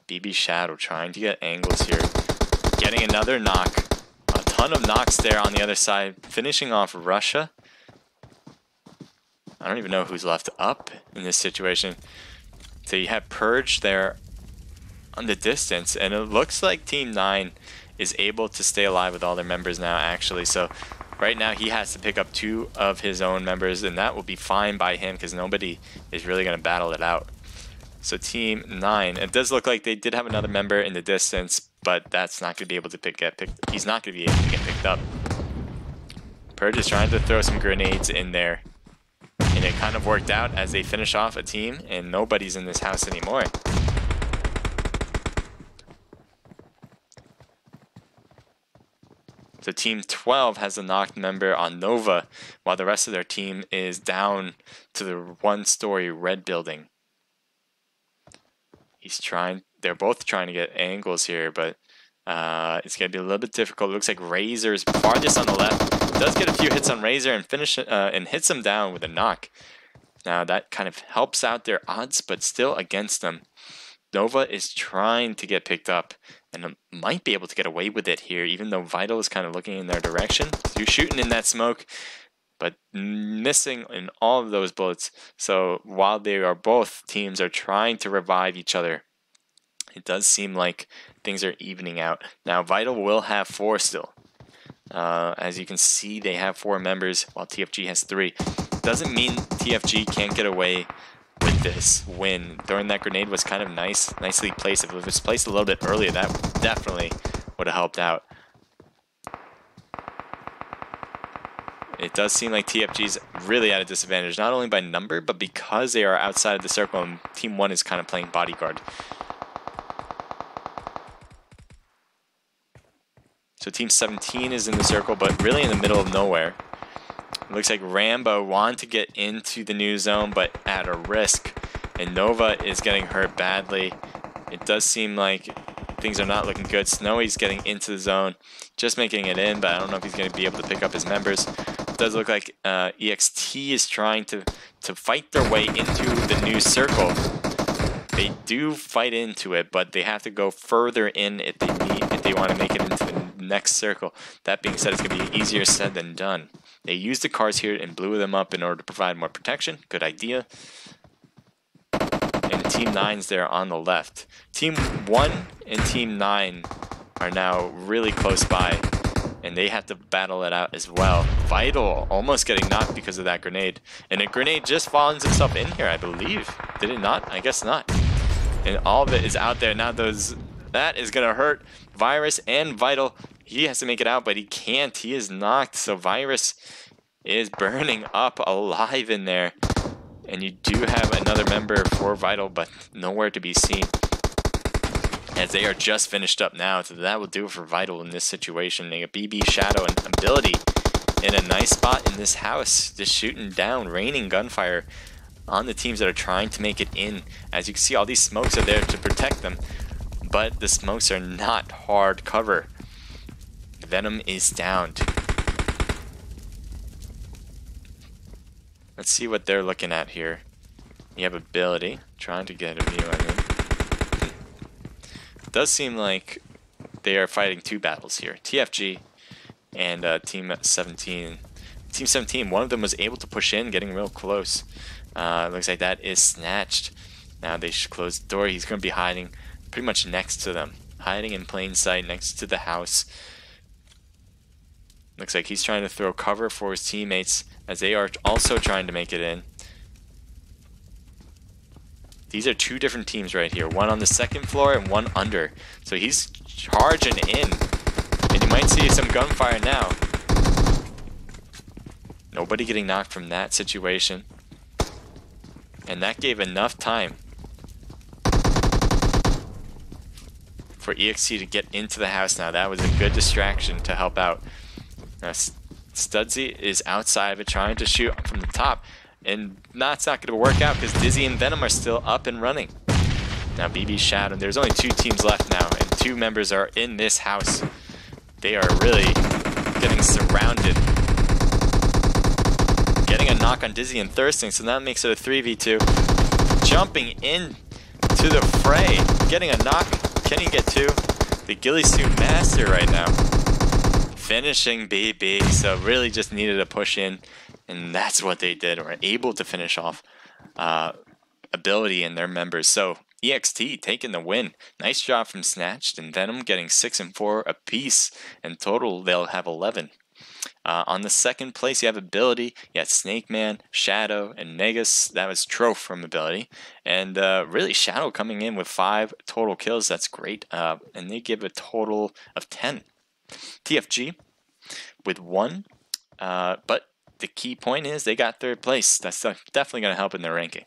BB Shadow trying to get angles here. Getting another knock. A ton of knocks there on the other side. Finishing off Russia. I don't even know who's left up in this situation. So you have Purge there on the distance. And it looks like Team 9 is able to stay alive with all their members now, actually. So right now he has to pick up 2 of his own members, and that will be fine by him because nobody is really going to battle it out. So Team 9, it does look like they did have another member in the distance, but that's not going to be able to he's not going to be able to get picked up. Purge is trying to throw some grenades in there, and it kind of worked out as they finish off a team, and nobody's in this house anymore. So Team 12 has a knocked member on Nova, while the rest of their team is down to the one-story red building. They're both trying to get angles here, but it's going to be a little bit difficult. It looks like Razor's farthest on the left. Does get a few hits on Razor and hits him down with a knock. Now that kind of helps out their odds, but still against them. Nova is trying to get picked up and might be able to get away with it here, even though Vital is kind of looking in their direction. You're shooting in that smoke, but missing in all of those bullets. So while both teams are trying to revive each other, it does seem like things are evening out. Now Vital will have 4 still. As you can see, they have 4 members while TFG has 3. Doesn't mean TFG can't get away with this win. Throwing that grenade was kind of nicely placed. If it was placed a little bit earlier, that definitely would have helped out. It does seem like TFG's really at a disadvantage, not only by number, but because they are outside of the circle and Team 1 is kind of playing bodyguard. So Team 17 is in the circle, but really in the middle of nowhere. It looks like Rambo wanted to get into the new zone, but at a risk. And Nova is getting hurt badly. It does seem like things are not looking good. Snowy's getting into the zone, just making it in, but I don't know if he's going to be able to pick up his members. It does look like EXT is trying to fight their way into the new circle. They do fight into it, but they have to go further in if they want to make it into the next circle. That being said, it's going to be easier said than done. They used the cars here and blew them up in order to provide more protection. Good idea. And Team 9's there on the left. Team 1 and Team 9 are now really close by, and they have to battle it out as well. Vital almost getting knocked because of that grenade. And a grenade just finds itself in here, I believe. Did it not? I guess not. And all of it is out there. Now that is going to hurt Virus and Vital. He has to make it out, but he can't. He is knocked. So Virus is burning up alive in there. And you do have another member for Vital, but nowhere to be seen, as they are just finished up now. So that will do it for Vital in this situation. They got BB, Shadow, and Ability in a nice spot in this house, just shooting down, raining gunfire on the teams that are trying to make it in. As you can see, all these smokes are there to protect them, but the smokes are not hard cover. Venom is downed. Let's see what they're looking at here. You have Ability, trying to get a view on him. It does seem like they are fighting 2 battles here. TFG and Team 17. Team 17, one of them was able to push in, getting real close. Looks like that is snatched. Now they should close the door. He's going to be hiding pretty much next to them. Hiding in plain sight next to the house. Looks like he's trying to throw cover for his teammates as they are also trying to make it in. These are 2 different teams right here. One on the 2nd floor and one under. So he's charging in. And you might see some gunfire now. Nobody getting knocked from that situation. And that gave enough time for EXT to get into the house now. That was a good distraction to help out. Now, Studsy is outside of it, trying to shoot from the top. And that's not going to work out because Dizzy and Venom are still up and running. Now BB, Shadow, and there's only 2 teams left now, and 2 members are in this house. They are really getting surrounded. Getting a knock on Dizzy and Thirsting, so that makes it a 3v2. Jumping in to the fray. Getting a knock. Can he get 2? The Ghillie Suit Master right now. Finishing BB, so really just needed a push in, and that's what they did. Were able to finish off Ability and their members. So EXT taking the win. Nice job from Snatched and Venom, getting 6 and 4 apiece. In total, they'll have 11. On the second place, you have ability. You had Snake Man, Shadow, and Negus. That was Troph from ability. And really, Shadow coming in with 5 total kills. That's great. And they give a total of 10. TFG with 1. But the key point is they got 3rd place. That's definitely going to help in their ranking.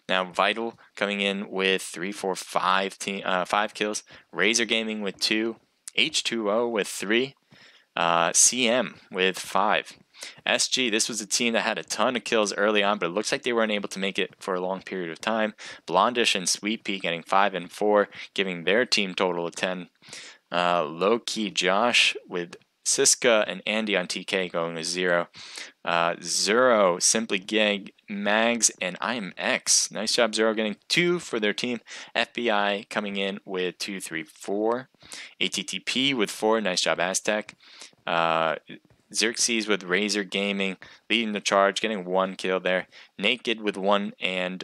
Now, Vital coming in with 5 kills. Razor Gaming with 2. H2O with 3. CM with 5. SG, this was a team that had a ton of kills early on, but it looks like they weren't able to make it for a long period of time. Blondish and Sweet Pea getting 5 and 4, giving their team total of 10. Low Key Josh with Siska and Andy on TK going with 0. Zero, Simply Gig, Mags, and IMX. Nice job, Zero, getting 2 for their team. FBI coming in with 2, 3, 4. ATTP with 4. Nice job, Aztec. Xerxes with Razor Gaming leading the charge, getting 1 kill there. Naked with 1, and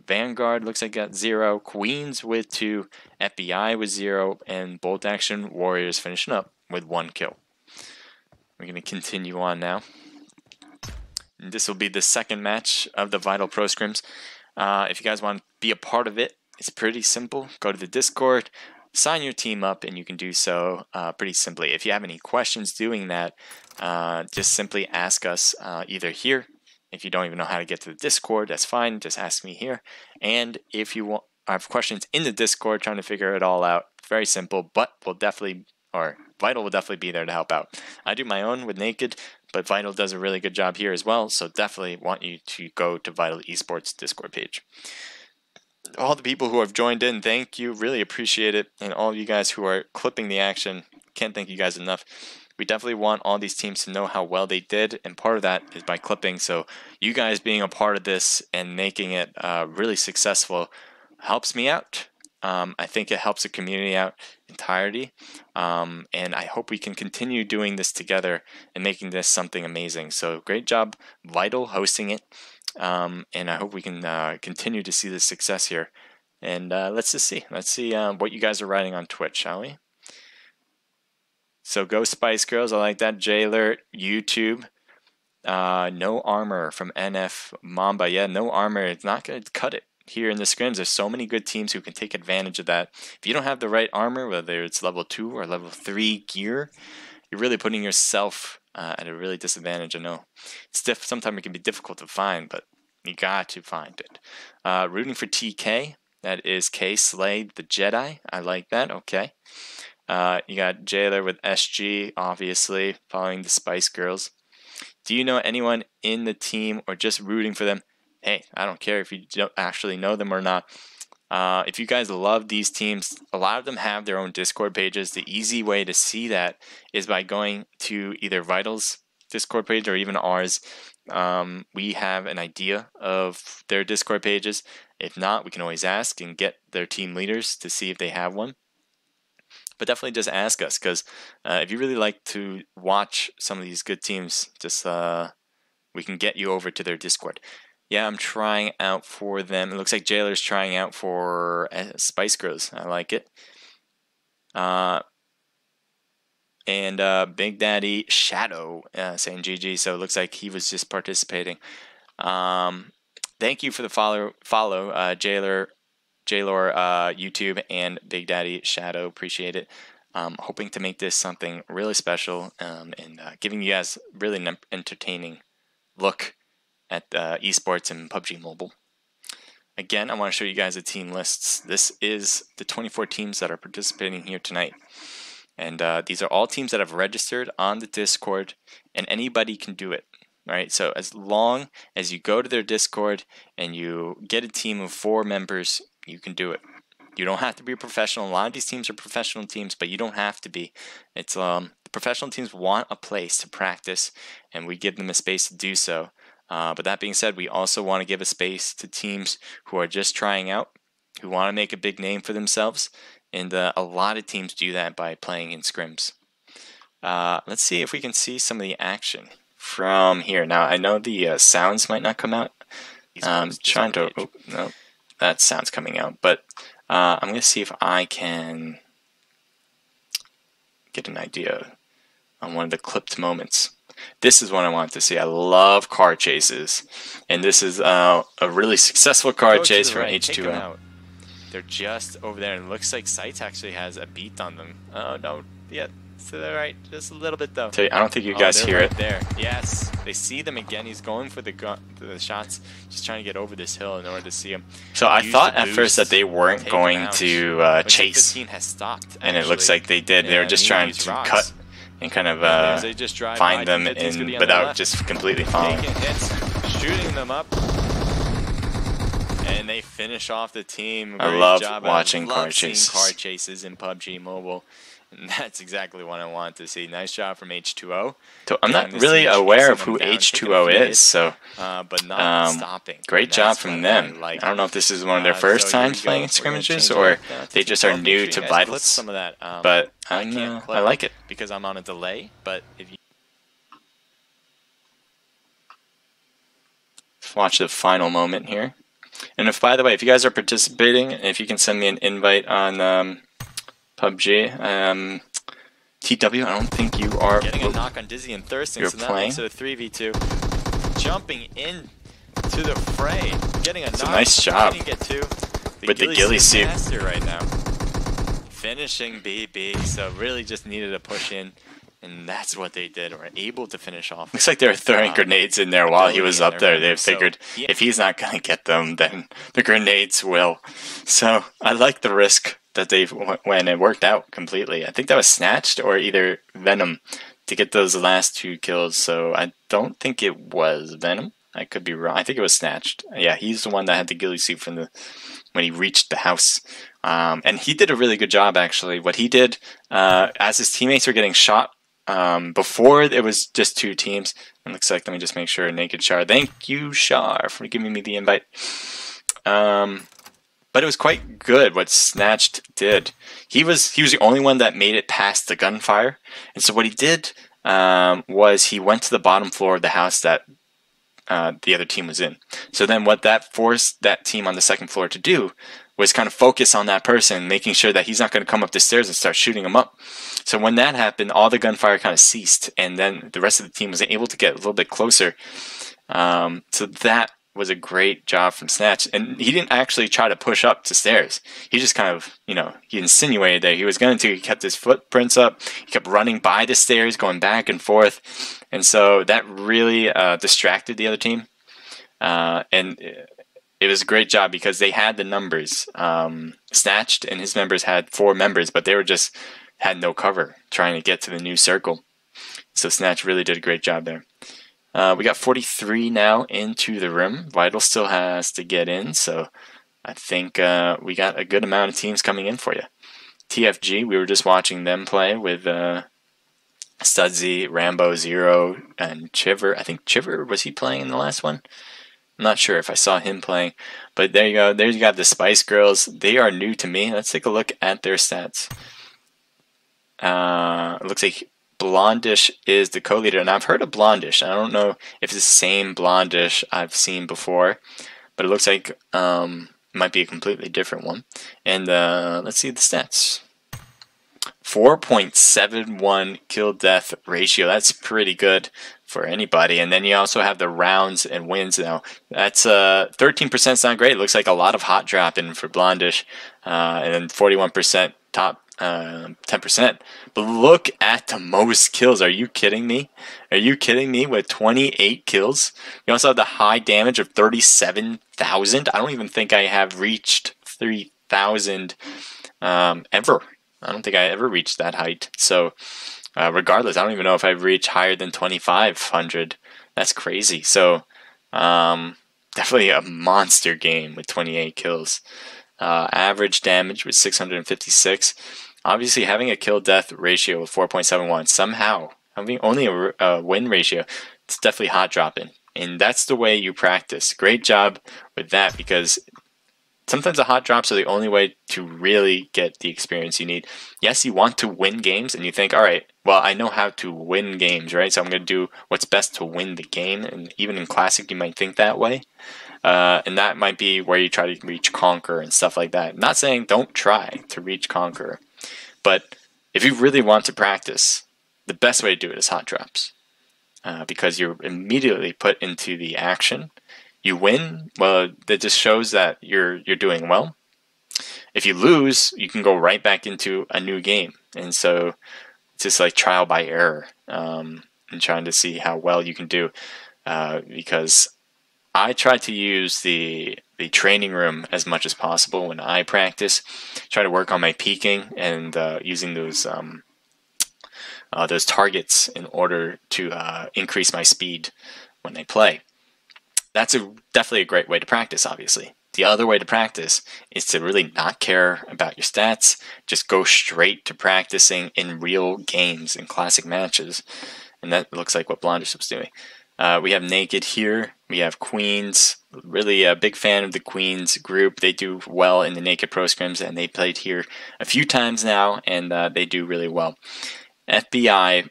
Vanguard looks like got 0. Queens with 2. FBI with 0, and Bolt Action Warriors finishing up with 1 kill. We're going to continue on now. And this will be the second match of the Vital Pro Scrims. If you guys want to be a part of it, it's pretty simple. Go to the Discord, sign your team up, and you can do so pretty simply. If you have any questions doing that, just simply ask us either here. If you don't even know how to get to the Discord, that's fine. Just ask me here. And if you have questions in the Discord trying to figure it all out, very simple, but Vital will definitely be there to help out. I do my own with Naked, but Vital does a really good job here as well, so definitely want you to go to Vital eSports Discord page. All the people who have joined in, thank you, really appreciate it, and all of you guys who are clipping the action, can't thank you guys enough. We definitely want all these teams to know how well they did, and part of that is by clipping, so you guys being a part of this and making it really successful helps me out. I think it helps the community out entirety, and I hope we can continue doing this together and making this something amazing. So great job, Vital, hosting it, and I hope we can continue to see the success here. And let's see what you guys are writing on Twitch, shall we? So go Spice Girls, I like that. Jailer, YouTube. No armor from NF Mamba. Yeah, no armor. It's not going to cut it. Here in the scrims, there's so many good teams who can take advantage of that. If you don't have the right armor, whether it's level 2 or level 3 gear, you're really putting yourself at a really disadvantage. I know it's sometimes it can be difficult to find, but you got to find it. Rooting for TK, that is K Slade the Jedi. I like that. Okay. You got Jailer with SG, obviously following the Spice Girls. Do you know anyone in the team or just rooting for them? Hey, I don't care if you don't actually know them or not. If you guys love these teams, a lot of them have their own Discord pages. The easy way to see that is by going to either Vital's Discord page or even ours. We have an idea of their Discord pages. If not, we can always ask and get their team leaders to see if they have one. But definitely just ask us, because if you really like to watch some of these good teams, just we can get you over to their Discord. Yeah, I'm trying out for them. It looks like Jailer's trying out for Spice Girls. I like it. And Big Daddy Shadow saying GG. So it looks like he was just participating. Thank you for the follow, Jailer, YouTube, and Big Daddy Shadow. Appreciate it. Hoping to make this something really special and giving you guys really an entertaining look at esports and PUBG Mobile. Again, I want to show you guys the team lists. This is the 24 teams that are participating here tonight. And these are all teams that have registered on the Discord, and anybody can do it. Right? So as long as you go to their Discord and you get a team of 4 members, you can do it. You don't have to be a professional. A lot of these teams are professional teams, but you don't have to be. It's the professional teams want a place to practice, and we give them a space to do so. But that being said, we also want to give a space to teams who are just trying out, who want to make a big name for themselves, and a lot of teams do that by playing in scrims. Let's see if we can see some of the action from here. Now, I know the sounds might not come out. I'm trying to... Oh, no, that sound's coming out. But I'm going to see if I can get an idea on one of the clipped moments. This is what I want to see. I love car chases. And this is a really successful car chase from H2O. They're just over there, and it looks like Sights actually has a beat on them. Oh, no. Yeah, to the right. Just a little bit, though. I don't think you guys hear it. There. Yes. They see them again. He's going for the shots, just trying to get over this hill in order to see him. So I thought at first that they weren't going to chase. Has stopped, and it looks like they did. They were just trying to cut and kind of find them without just completely following. Shooting them up. And they finish off the team. I love watching car chases in PUBG Mobile. And that's exactly what I want to see. Nice job from H2O. So I'm not really aware of who H2O is, so but not stopping. Great job from them. I don't know if this is one of their first times playing scrimmages, or they just are new to Vitals. But I like it because I'm on a delay. But if you watch the final moment here. And if, by the way, if you guys are participating, if you can send me an invite on PUBG, TW, I don't think you are. Getting a knock on Dizzy and Thurston, so that makes it a 3v2. Jumping in to the fray, getting a knock. It's a nice job with the ghillie suit right now. Finishing BB, so really just needed a push in. And that's what they did, or able to finish off. Looks like they were throwing grenades in there while he was up there. They figured if he's not going to get them, then the grenades will. So I like the risk that they went. It worked out completely. I think that was Snatched or either Venom to get those last 2 kills. So I don't think it was Venom. I could be wrong. I think it was Snatched. Yeah, he's the one that had the ghillie suit from when he reached the house. And he did a really good job, actually. What he did, as his teammates were getting shot, before it was just 2 teams. It looks like, let me just make sure, Naked Char. Thank you, Char, for giving me the invite. But it was quite good what Snatched did. He was the only one that made it past the gunfire. And so what he did was he went to the bottom floor of the house that the other team was in. So then what that forced that team on the second floor to do was kind of focus on that person, making sure that he's not going to come up the stairs and start shooting him up. So when that happened, all the gunfire kind of ceased, and then the rest of the team was able to get a little bit closer. So that was a great job from Snatch. And he didn't actually try to push up the stairs. He just kind of, he insinuated that he was going to. He kept his footprints up. He kept running by the stairs, going back and forth. And so that really distracted the other team. And it was a great job because they had the numbers. Snatched and his members had 4 members, but they were just had no cover trying to get to the new circle. So Snatch really did a great job there. We got 43 now into the room. Vital still has to get in, so I think we got a good amount of teams coming in for you. TFG, we were just watching them play with Studzy, Rambo, Zero, and Chiver. I think Chiver, was he playing in the last one? I'm not sure if I saw him playing, but there you go. There you got the Spice Girls. They are new to me. Let's take a look at their stats. It looks like Blondish is the co-leader, and I've heard of Blondish. I don't know if it's the same Blondish I've seen before, but it looks like it might be a completely different one. And let's see the stats. 4.71 kill-death ratio. That's pretty good for anybody. And then you also have the rounds and wins now. That's 13% is not great. It looks like a lot of hot dropping for Blondish. And then 41% top 10%. But look at the most kills. Are you kidding me? Are you kidding me with 28 kills? You also have the high damage of 37,000. I don't even think I have reached 3,000 ever. I don't think I ever reached that height. So regardless, I don't even know if I've reached higher than 2,500. That's crazy. So definitely a monster game with 28 kills. Average damage was 656. Obviously, having a kill-death ratio of 4.71, somehow, having only a win ratio, it's definitely hot dropping. And that's the way you practice. Great job with that, because sometimes the hot drops are the only way to really get the experience you need. Yes, you want to win games, and you think, all right, well, I know how to win games, right? So I'm going to do what's best to win the game. And even in Classic, you might think that way. And that might be where you try to reach Conqueror and stuff like that. I'm not saying don't try to reach Conqueror, but if you really want to practice, the best way to do it is hot drops. because you're immediately put into the action. You win, well, that just shows that you're doing well. If you lose, you can go right back into a new game, and so it's just like trial by error, and trying to see how well you can do. Because I try to use the training room as much as possible when I practice. Try to work on my peaking and using those targets in order to increase my speed when I play. That's definitely a great way to practice, obviously. The other way to practice is to really not care about your stats. Just go straight to practicing in real games, in classic matches. And that looks like what Blonders was doing. We have Naked here. We have Queens. Really a big fan of the Queens group. They do well in the Naked Pro Scrims, and they played here a few times now, and they do really well. FBI,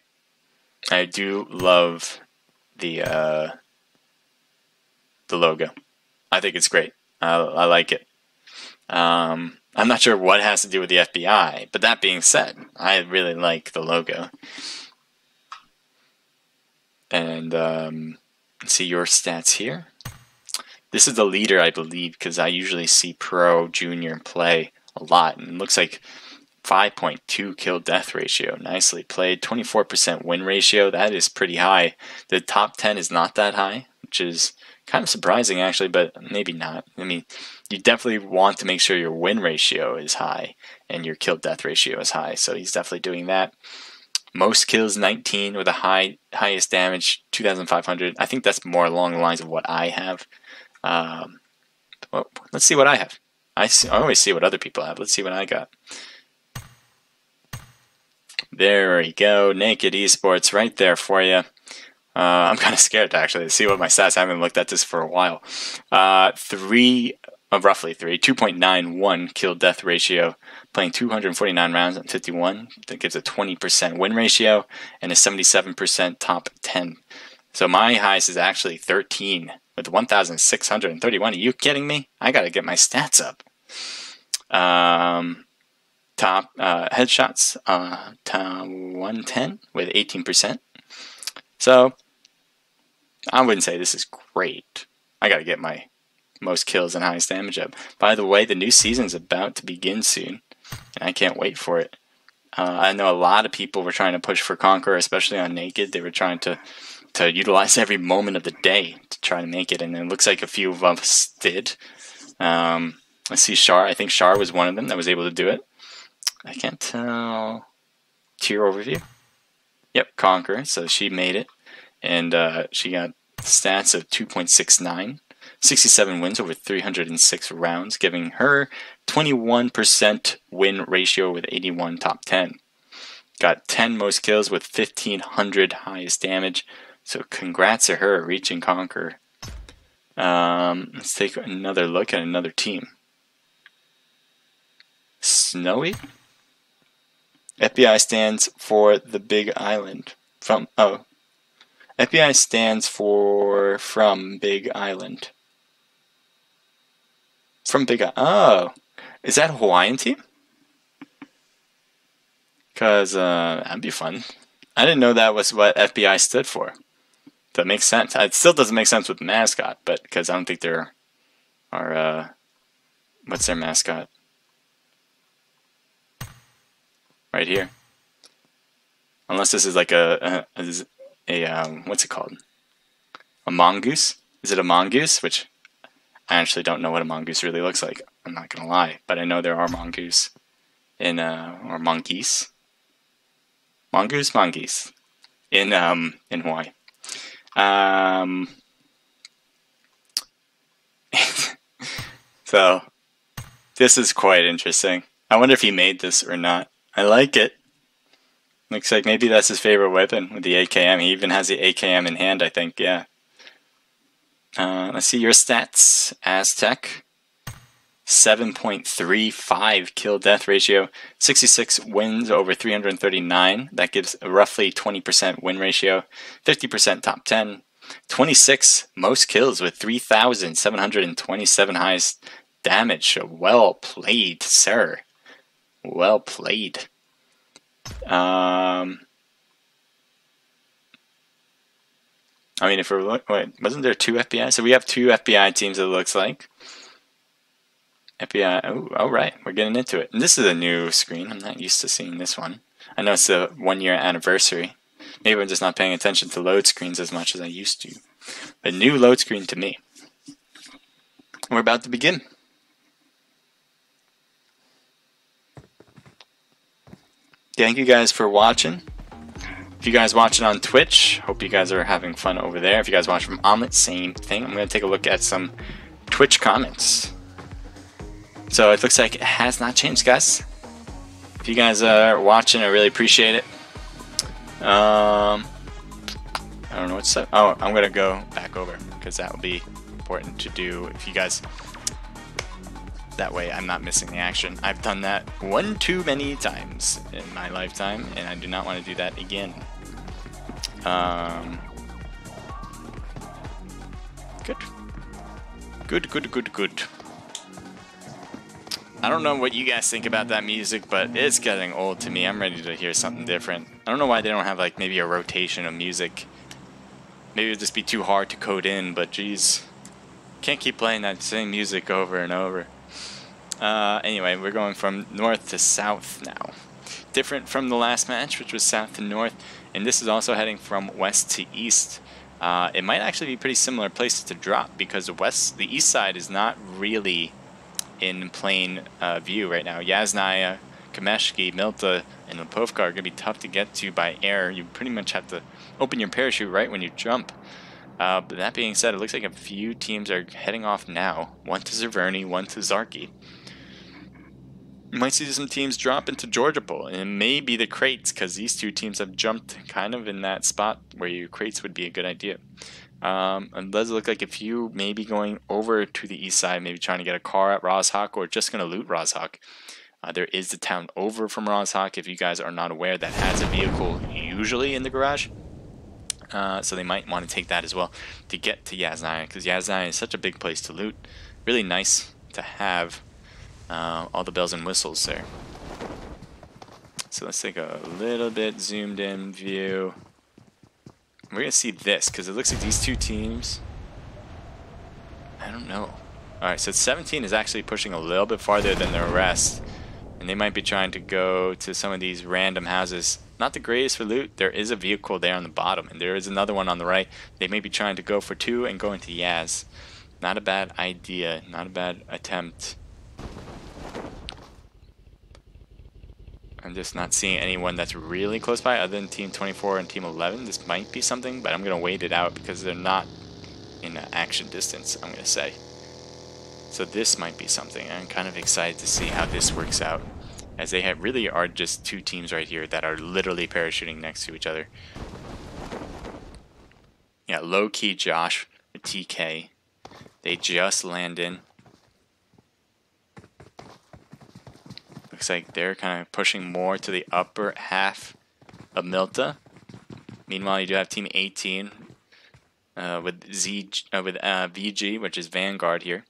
I do love the logo. I think it's great. I like it. I'm not sure what it has to do with the FBI, but that being said, I really like the logo. And see your stats here. This is the leader, I believe, because I usually see Pro Junior play a lot, and it looks like 5.2 kill death ratio. Nicely played. 24% win ratio. That is pretty high. The top 10 is not that high, which is kind of surprising actually, but maybe not. I mean, you definitely want to make sure your win ratio is high and your kill death ratio is high. So he's definitely doing that. Most kills 19 with a highest damage 2,500. I think that's more along the lines of what I have. Well, let's see what I have. I always see what other people have. Let's see what I got. There we go. Naked eSports right there for you. I'm kind of scared to actually see what my stats. I haven't looked at this for a while. Roughly 2.91 kill death ratio, playing 249 rounds on 51. That gives a 20% win ratio and a 77% top 10. So my highest is actually 13 with 1,631. Are you kidding me? I got to get my stats up. Top headshots, top 110 with 18%. So I wouldn't say this is great. I got to get my most kills and highest damage up. By the way, the new season's about to begin soon, and I can't wait for it. I know a lot of people were trying to push for Conqueror, especially on Naked. They were trying to utilize every moment of the day to try to make it, and it looks like a few of us did. Let's see, Char. I think Char was one of them that was able to do it. I can't tell. Tier overview. Yep, Conqueror. So she made it, and she got stats of 2.69. 67 wins over 306 rounds, giving her 21% win ratio with 81 top 10. Got 10 most kills with 1,500 highest damage. So congrats to her reaching Conqueror. Let's take another look at another team. Snowy? FBI stands for the Big Island. FBI stands for from Big Island. From Big Island. Oh, is that a Hawaiian team? Because that'd be fun. I didn't know that was what FBI stood for. That makes sense. It still doesn't make sense with the mascot, but because I don't think there are. What's their mascot? Right here. Unless this is like a what's it called? A mongoose? Is it a mongoose? Which I actually don't know what a mongoose really looks like. I'm not gonna lie, but I know there are mongoose in or mongoose in Hawaii. So this is quite interesting. I wonder if he made this or not. I like it. Looks like maybe that's his favorite weapon with the AKM. He even has the AKM in hand, I think, yeah. Let's see your stats. Aztec. 7.35 kill death ratio. 66 wins over 339. That gives a roughly 20% win ratio. 50% top 10. 26 most kills with 3,727 highest damage. So well played, sir. Well played. I mean, if we're wait, wasn't there 2 FBI? So we have 2 FBI teams. It looks like FBI. Oh, right, we're getting into it. And this is a new screen. I'm not used to seeing this one. I know it's the 1-year anniversary. Maybe I'm just not paying attention to load screens as much as I used to. A new load screen to me. We're about to begin. Thank you guys for watching. If you guys watching on Twitch, hope you guys are having fun over there. If you guys watch from Omelet, same thing. I'm going to take a look at some Twitch comments. So it looks like it has not changed, guys. If you guys are watching, I really appreciate it. I don't know what to say. Oh, I'm going to go back over because that will be important to do if you guys... That way I'm not missing the action. I've done that one too many times in my lifetime, and I do not want to do that again. Good. I don't know what you guys think about that music, but it's getting old to me. I'm ready to hear something different. I don't know why they don't have like maybe a rotation of music. Maybe it'll just be too hard to code in, but geez, can't keep playing that same music over and over. Anyway, we're going from north to south now. Different from the last match, which was south to north, and this is also heading from west to east. It might actually be pretty similar places to drop because the east side is not really in plain view right now. Yasnaya, Kameshki, Milta, and Lipovka are going to be tough to get to by air. You pretty much have to open your parachute right when you jump. But that being said, it looks like a few teams are heading off now. One to Zerverny, one to Zarki. You might see some teams drop into Georgia Bowl, and it may be the crates, because these 2 teams have jumped kind of in that spot where your crates would be a good idea. It does look like a few maybe going over to the east side, maybe trying to get a car at Roshawk, or just going to loot Roshawk. There is the town over from Roshawk, if you guys are not aware, that has a vehicle usually in the garage. So they might want to take that as well to get to Yasnaya, because Yasnaya is such a big place to loot. Really nice to have all the bells and whistles there. So let's take a little bit zoomed in view. We're going to see this, because it looks like these 2 teams, I don't know. Alright, so 17 is actually pushing a little bit farther than the rest, and they might be trying to go to some of these random houses. Not the greatest for loot. There is a vehicle there on the bottom, and there is another one on the right. They may be trying to go for 2 and go into Yaz. Not a bad idea, not a bad attempt. I'm just not seeing anyone that's really close by other than Team 24 and Team 11. This might be something, but I'm going to wait it out because they're not in action distance, I'm going to say. So this might be something. I'm kind of excited to see how this works out, as they really are just 2 teams right here that are literally parachuting next to each other. Yeah, low-key Josh with TK. They just land in. Looks like they're kind of pushing more to the upper half of Milta. Meanwhile, you do have Team 18 with VG, which is Vanguard here.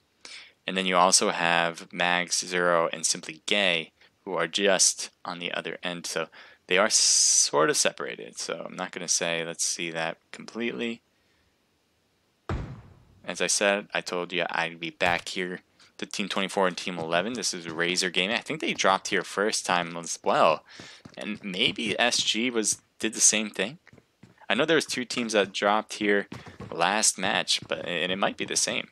And then you also have Mags, Zero, and Simply Gay, who are just on the other end. So they are sort of separated. So I'm not going to say let's see that completely. As I said, I told you I'd be back here to Team 24 and Team 11. This is Razor Gaming. I think they dropped here first time as well. And maybe SG did the same thing. I know there was 2 teams that dropped here last match, and it might be the same.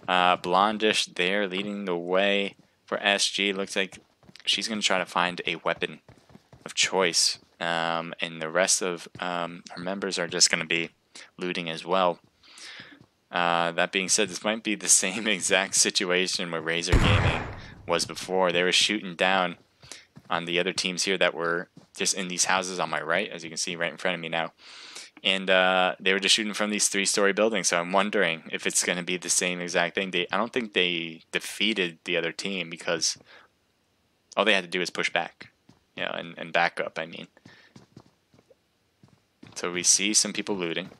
Blondish there leading the way for SG. Looks like she's going to try to find a weapon of choice. And the rest of her members are just going to be looting as well. That being said, this might be the same exact situation where Razor Gaming was before. They were shooting down on the other teams here that were just in these houses on my right, as you can see right in front of me now. And they were just shooting from these 3-story buildings, so I'm wondering if it's going to be the same exact thing. I don't think they defeated the other team because all they had to do is push back, you know, and back up, I mean. So we see some people looting.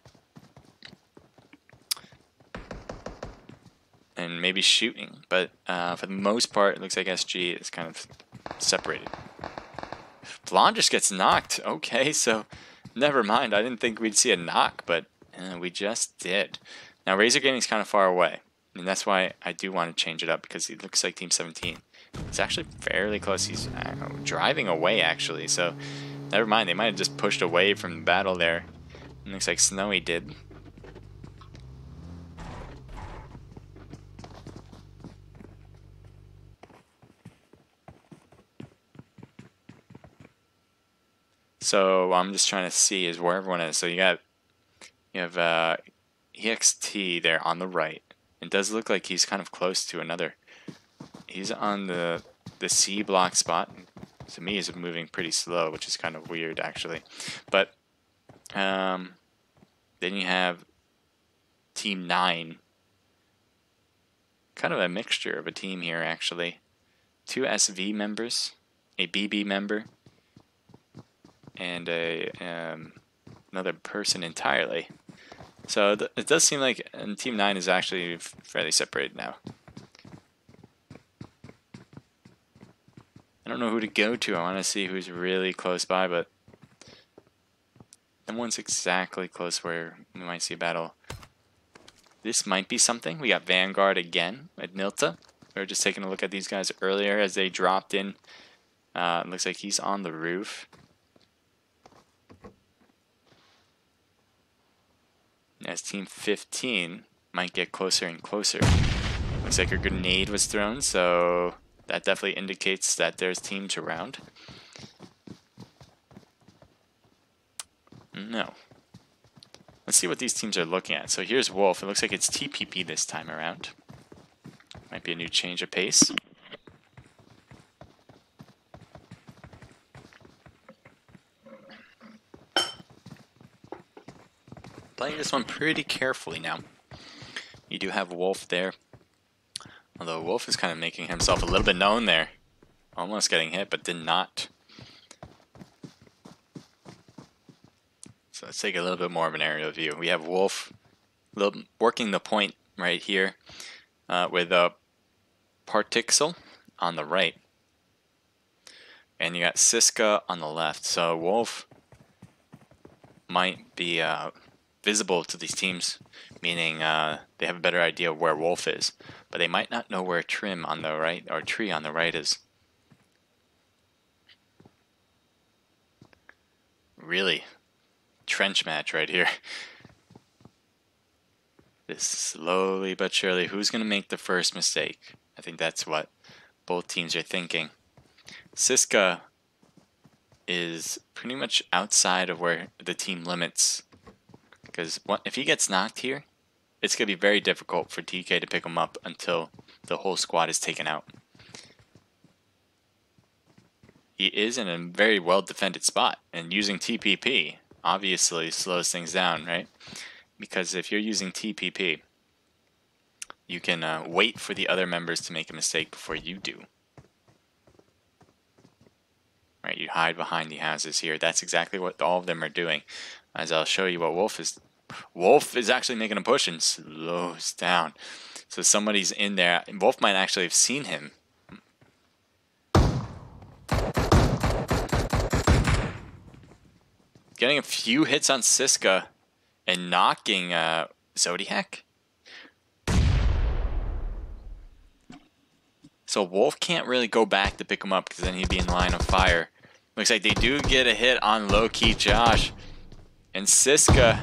And maybe shooting, but for the most part, it looks like SG is kind of separated. Blonde just gets knocked. Okay, so never mind. I didn't think we'd see a knock, but We just did. Now Razor Gaming's kind of far away, and that's why I do want to change it up, because it looks like Team 17 is actually fairly close. He's driving away actually, so never mind. They might have just pushed away from the battle there. It looks like Snowy did. So I'm just trying to see is where everyone is. So you have EXT there on the right. It does look like he's kind of close to another. He's on the C block spot. To me, he's moving pretty slow, which is kind of weird actually. But then you have Team 9. Kind of a mixture of a team here actually. 2 SV members, a BB member, and another person entirely. So it does seem like Team 9 is actually fairly separated now. I don't know who to go to. I want to see who's really close by, but no one's exactly close where we might see a battle. This might be something. We got Vanguard again at Nilta. We were just taking a look at these guys earlier as they dropped in. It looks like he's on the roof. As Team 15 might get closer and closer. Looks like a grenade was thrown, so that definitely indicates that there's teams around. No. Let's see what these teams are looking at. So here's Wolf. It looks like it's TPP this time around. Might be a new change of pace. Playing this one pretty carefully now. You do have Wolf there. Although Wolf is kind of making himself a little bit known there. Almost getting hit, but did not. So let's take a little bit more of an aerial view. We have Wolf working the point right here with a Partixel on the right. And you got Siska on the left. So Wolf might be visible to these teams, meaning they have a better idea of where Wolf is, but they might not know where Trim on the right or Tree on the right is. Really trench match right here. This slowly but surely, who's going to make the first mistake? I think that's what both teams are thinking. Siska is pretty much outside of where the team limits, because if he gets knocked here, it's going to be very difficult for TK to pick him up until the whole squad is taken out. He is in a very well defended spot, and using TPP obviously slows things down, right? Because if you're using TPP, you can wait for the other members to make a mistake before you do. Right, you hide behind the houses here. That's exactly what all of them are doing. As I'll show you what Wolf is. Wolf is actually making a push and slows down. So somebody's in there. Wolf might actually have seen him. Getting a few hits on Siska and knocking Zodiac. So Wolf can't really go back to pick him up because then he'd be in line of fire. Looks like they do get a hit on low-key Josh. And Siska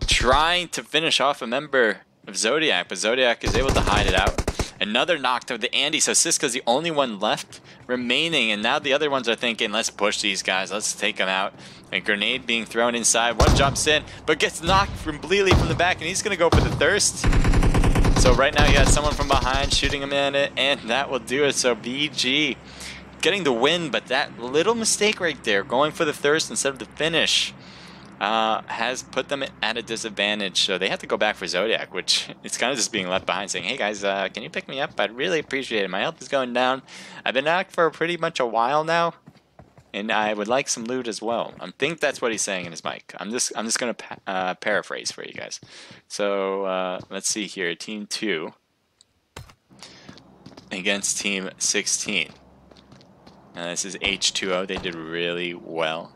trying to finish off a member of Zodiac, but Zodiac is able to hide it out. Another knocked of the Andy, so Siska's the only one left remaining, and now the other ones are thinking, let's push these guys, let's take them out. A grenade being thrown inside, one jumps in, but gets knocked completely from the back, and he's gonna go for the thirst. So right now you got someone from behind shooting him in it, and that will do it. So BG getting the win, but that little mistake right there, going for the thirst instead of the finish, has put them at a disadvantage. So they have to go back for Zodiac, which it's kind of just being left behind, saying, hey guys, can you pick me up? I'd really appreciate it. My health is going down. I've been out for pretty much a while now, and I would like some loot as well. I think that's what he's saying in his mic. I'm just going to paraphrase for you guys. So let's see here. Team 2 against Team 16. This is H2O. They did really well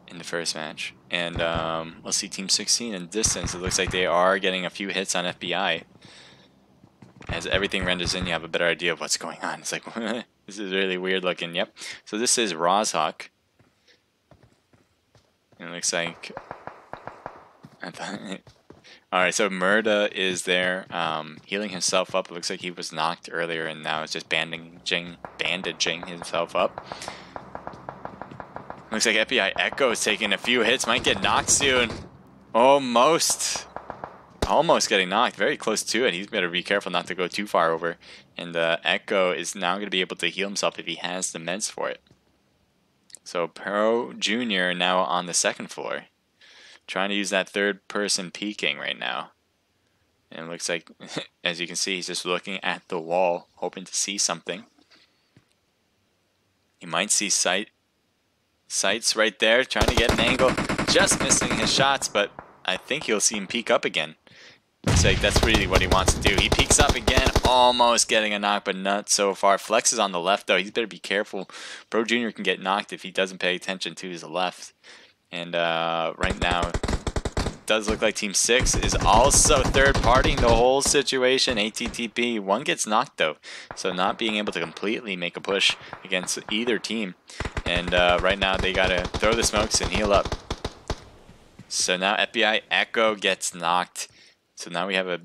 in the first match. And we'll see Team 16 in distance. It looks like they are getting a few hits on FBI. As everything renders in, you have a better idea of what's going on. It's like, this is really weird looking. Yep. So this is Rozhawk. And it looks like... Alright, so Murda is there, healing himself up. It looks like he was knocked earlier and now is just bandaging himself up. Looks like FBI Echo is taking a few hits, might get knocked soon. Almost getting knocked, very close to it. He's better be careful not to go too far over. And Echo is now going to be able to heal himself if he has the meds for it. So Pro Junior now on the second floor. Trying to use that third person peeking right now. And it looks like, as you can see, he's just looking at the wall, hoping to see something. He might see sights right there, trying to get an angle. Just missing his shots, but I think he'll see him peek up again. Looks like that's really what he wants to do. He peeks up again, almost getting a knock, but not so far. Flex is on the left, though. He's better be careful. Pro Junior can get knocked if he doesn't pay attention to his left. And right now, it does look like Team 6 is also third-partying the whole situation. ATTP, one gets knocked, though. So not being able to completely make a push against either team. And right now, they got to throw the smokes and heal up. So now FBI Echo gets knocked. So now we have a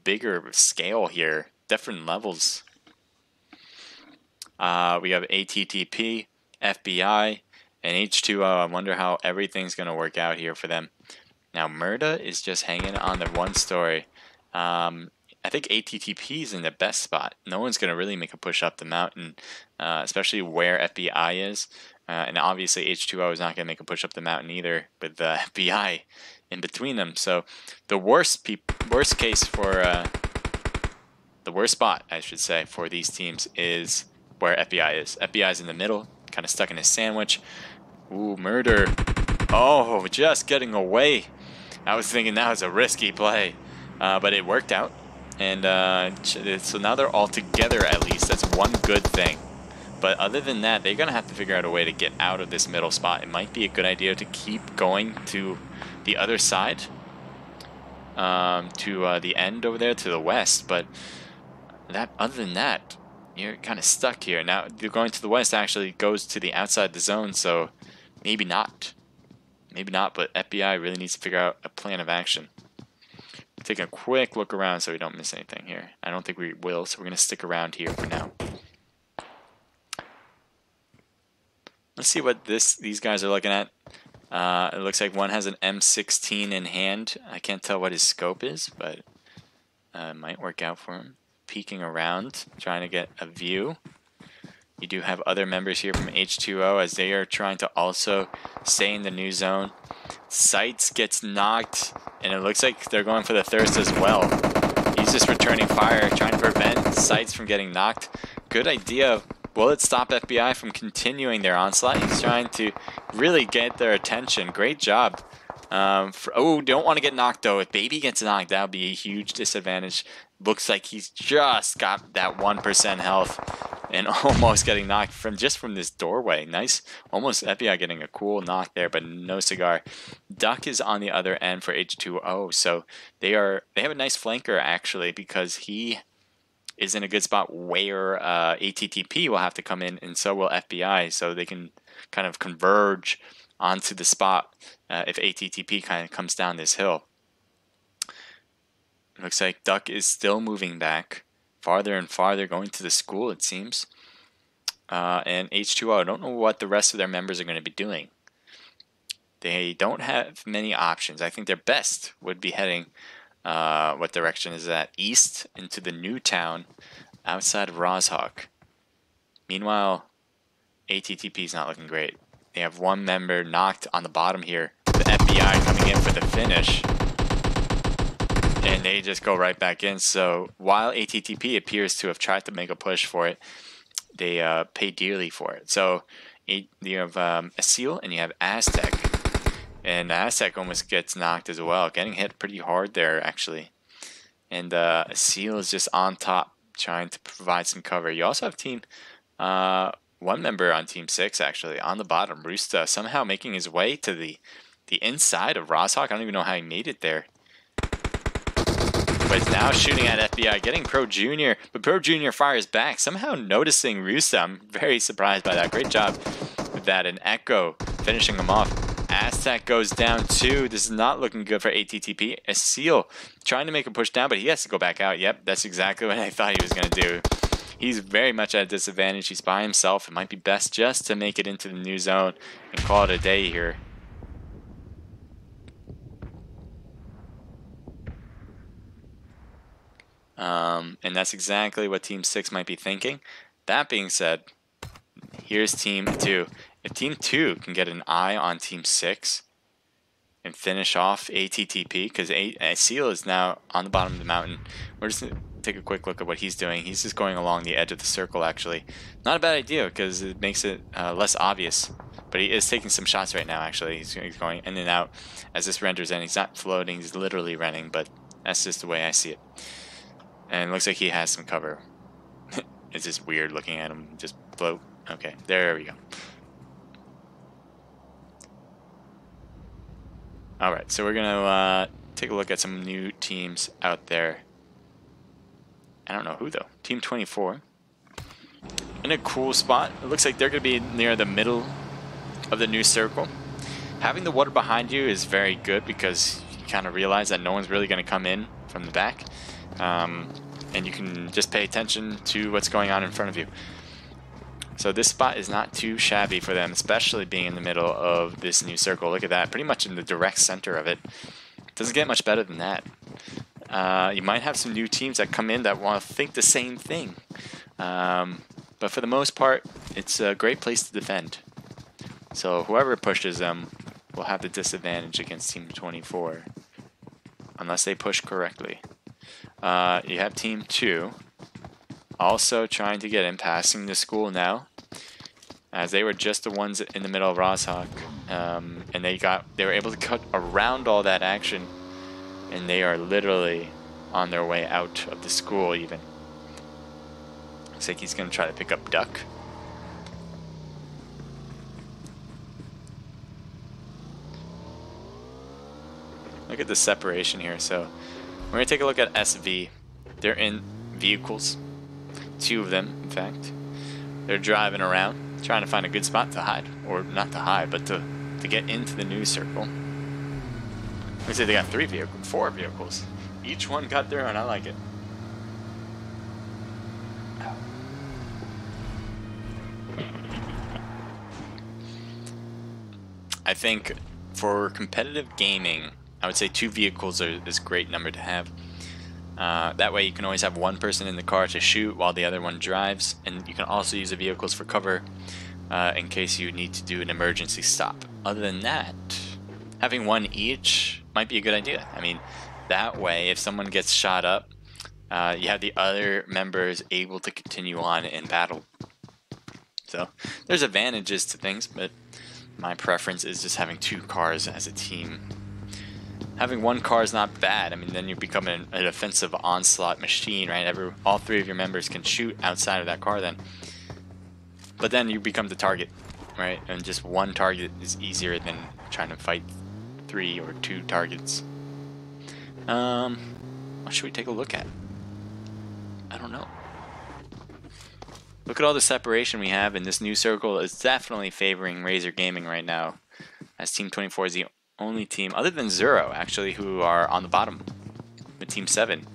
bigger scale here. Different levels. We have ATTP, FBI, and H2O. I wonder how everything's going to work out here for them. Now, Murda is just hanging on the one story. I think ATTP is in the best spot. No one's going to really make a push up the mountain, especially where FBI is. And obviously, H2O is not going to make a push up the mountain either with the FBI in between them. So the worst case for... the worst spot, I should say, for these teams is where FBI is. FBI is in the middle, kind of stuck in a sandwich. Ooh, murder. Oh, just getting away. I was thinking that was a risky play, but it worked out. And so now they're all together at least. That's one good thing. But other than that, they're going to have to figure out a way to get out of this middle spot. It might be a good idea to keep going to the other side, to the end over there to the west. But other than that, you're kind of stuck here. Now, going to the west actually goes to the outside the zone, so maybe not. Maybe not, but FBI really needs to figure out a plan of action. Take a quick look around so we don't miss anything here. I don't think we will, so we're going to stick around here for now. Let's see what these guys are looking at. It looks like one has an M16 in hand. I can't tell what his scope is, but it might work out for him. Peeking around, trying to get a view. You do have other members here from H2O as they are trying to also stay in the new zone. Sights gets knocked, and it looks like they're going for the thirst as well. He's just returning fire, trying to prevent Sights from getting knocked. Good idea. Will it stop FBI from continuing their onslaught? He's trying to really get their attention. Great job. Oh, don't want to get knocked, though. If Baby gets knocked, that would be a huge disadvantage. Looks like he's just got that 1% health and almost getting knocked from this doorway. Nice. Almost FBI getting a cool knock there, but no cigar. Duck is on the other end for H2O, so they have a nice flanker, actually, because he is in a good spot where ATTP will have to come in, and so will FBI, so they can kind of converge onto the spot if ATTP kind of comes down this hill. Looks like Duck is still moving back farther and farther, going to the school, it seems. And H2O, I don't know what the rest of their members are going to be doing. They don't have many options. I think their best would be heading, what direction is that? East into the new town outside of Rozhawk. Meanwhile, ATTP is not looking great. They have one member knocked on the bottom here. The FBI coming in for the finish. And they just go right back in. So while ATTP appears to have tried to make a push for it, they pay dearly for it. So you have Asil and you have Aztec. And Aztec almost gets knocked as well. Getting hit pretty hard there, actually. And Asil is just on top, trying to provide some cover. You also have one member on Team 6, actually, on the bottom. Rusta somehow making his way to the the inside of Rozhawk. I don't even know how he made it there. But he's now shooting at FBI, getting Pro Junior. But Pro Junior fires back, somehow noticing Rusa. I'm very surprised by that. Great job with that. And Echo finishing him off. Aztec goes down too. This is not looking good for ATTP. Seal trying to make a push down, but he has to go back out. Yep, that's exactly what I thought he was going to do. He's very much at a disadvantage. He's by himself. It might be best just to make it into the new zone and call it a day here. And that's exactly what Team 6 might be thinking. That being said, here's Team 2. If Team 2 can get an eye on Team 6 and finish off ATTP, because Seal is now on the bottom of the mountain. We're just going to take a quick look at what he's doing. He's just going along the edge of the circle, actually. Not a bad idea, because it makes it less obvious. But he is taking some shots right now, actually. He's going in and out as this renders in. He's not floating, he's literally running, but that's just the way I see it. And it looks like he has some cover. It's just weird looking at him just float. Okay, there we go. Alright, so we're going to take a look at some new teams out there. I don't know who, though. Team 24. In a cool spot. It looks like they're going to be near the middle of the new circle. Having the water behind you is very good because you kind of realize that no one's really going to come in from the back. And you can just pay attention to what's going on in front of you. So this spot is not too shabby for them, especially being in the middle of this new circle. Look at that, pretty much in the direct center of it. Doesn't get much better than that. You might have some new teams that come in that want to think the same thing. But for the most part, it's a great place to defend. So whoever pushes them will have the disadvantage against Team 24, unless they push correctly. You have Team 2 also trying to get in, passing the school now, as they were just the ones in the middle of Rozhawk, and they were able to cut around all that action, and they are literally on their way out of the school even. Looks like he's going to try to pick up Duck. Look at the separation here. So we're going to take a look at SV. They're in vehicles. 2 of them, in fact. They're driving around, trying to find a good spot to hide. Or not to hide, but to get into the new circle. Let's say they got 4 vehicles. Each one got their own. I like it. I think for competitive gaming, I would say 2 vehicles is a great number to have. That way you can always have one person in the car to shoot while the other one drives, and you can also use the vehicles for cover in case you need to do an emergency stop. Other than that, having 1 each might be a good idea. I mean, that way if someone gets shot up, you have the other members able to continue on in battle. So there's advantages to things, but my preference is just having 2 cars as a team. Having 1 car is not bad. I mean, then you become an offensive onslaught machine, right? All 3 of your members can shoot outside of that car then. But then you become the target, right? And just 1 target is easier than trying to fight 3 or 2 targets. What should we take a look at? I don't know. Look at all the separation we have in this new circle. It's definitely favoring Razer Gaming right now, as Team 24 is the only team, other than Zero, actually, who are on the bottom with Team 7.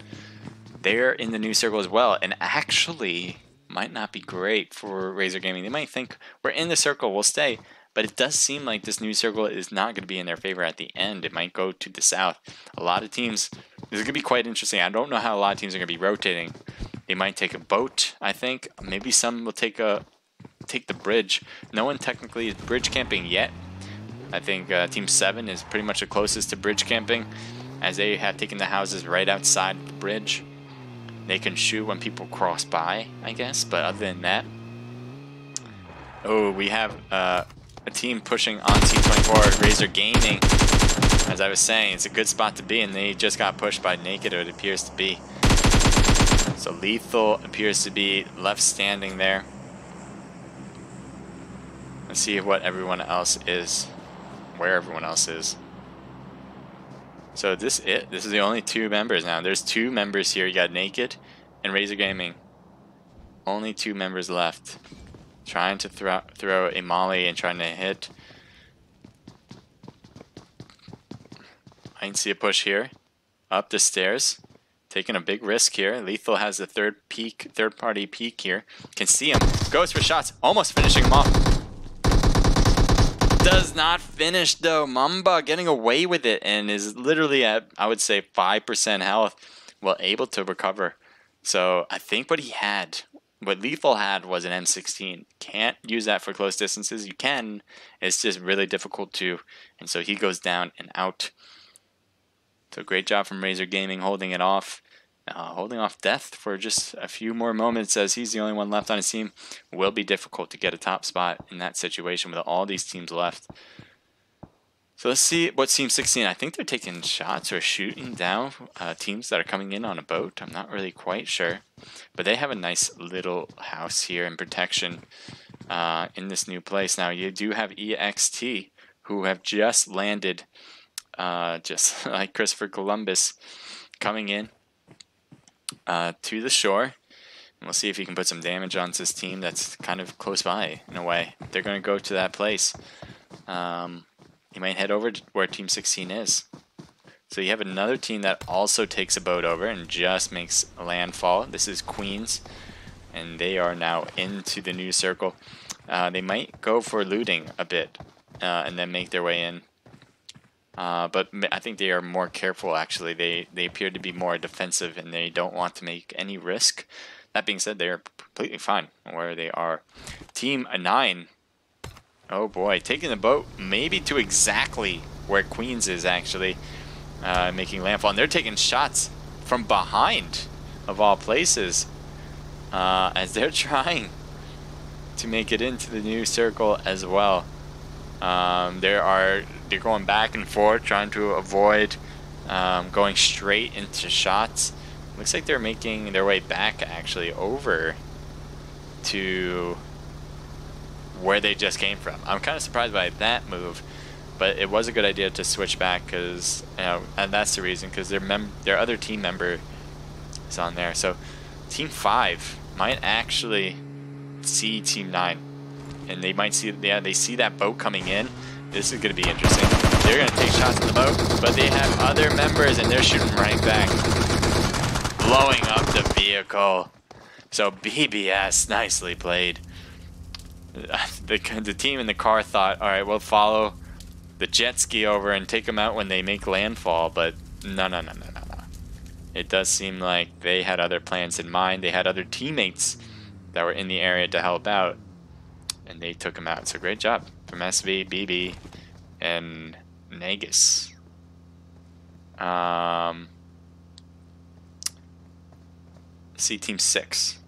They're in the new circle as well, and actually might not be great for Razer Gaming. They might think, we're in the circle, we'll stay. But it does seem like this new circle is not going to be in their favor at the end. It might go to the south. A lot of teams, this is going to be quite interesting. I don't know how a lot of teams are going to be rotating. They might take a boat, I think. Maybe some will take the bridge. No one technically is bridge camping yet. I think Team 7 is pretty much the closest to bridge camping, as they have taken the houses right outside the bridge. They can shoot when people cross by, I guess, but other than that... Oh, we have a team pushing on Team 24, Razer Gaming. As I was saying, it's a good spot to be, and they just got pushed by Naked, or it appears to be. So Lethal appears to be left standing there. Let's see what everyone else is. Where everyone else is. So this is the only 2 members now. There's 2 members here. You got Naked and Razor Gaming. Only 2 members left. Trying to throw a molly and trying to hit. I can see a push here. Up the stairs. Taking a big risk here. Lethal has the third party peek here. Can see him. Goes for shots. Almost finishing him off. Does not finish though. Mamba getting away with it and is literally at, I would say, 5% health. Well, able to recover. So I think what Lethal had was an M16. Can't use that for close distances. You can. It's just really difficult to. And so he goes down and out. So great job from Razor Gaming holding it off. Holding off death for just a few more moments as he's the only one left on his team. Will be difficult to get a top spot in that situation with all these teams left. So let's see what Team 16. I think they're taking shots or shooting down teams that are coming in on a boat. I'm not really quite sure. But they have a nice little house here in protection in this new place. Now you do have EXT who have just landed just like Christopher Columbus coming in to the shore. And we'll see if he can put some damage on his team that's kind of close by in a way. They're going to go to that place. He might head over to where Team 16 is. So you have another team that also takes a boat over and just makes a landfall. This is Queens, and they are now into the new circle. They might go for looting a bit and then make their way in. But I think they are more careful, actually. They appear to be more defensive, and they don't want to make any risk. That being said, they are completely fine where they are. Team 9. Oh boy, taking the boat maybe to exactly where Queens is, actually. Making landfall. And they're taking shots from behind, of all places. As they're trying to make it into the new circle as well. They're going back and forth, trying to avoid going straight into shots. Looks like they're making their way back, actually, over to where they just came from. I'm kind of surprised by that move, but it was a good idea to switch back because, and that's the reason, because their other team member is on there. So Team 5 might actually see Team 9, and they might see, they see that boat coming in. This is going to be interesting. They're going to take shots in the boat, but they have other members, and they're shooting right back, blowing up the vehicle. So BBS, nicely played. The team in the car thought, all right, we'll follow the jet ski over and take them out when they make landfall, but no. It does seem like they had other plans in mind. They had other teammates that were in the area to help out, and they took them out. So great job from SV, BB, and Nagus. See Team 6.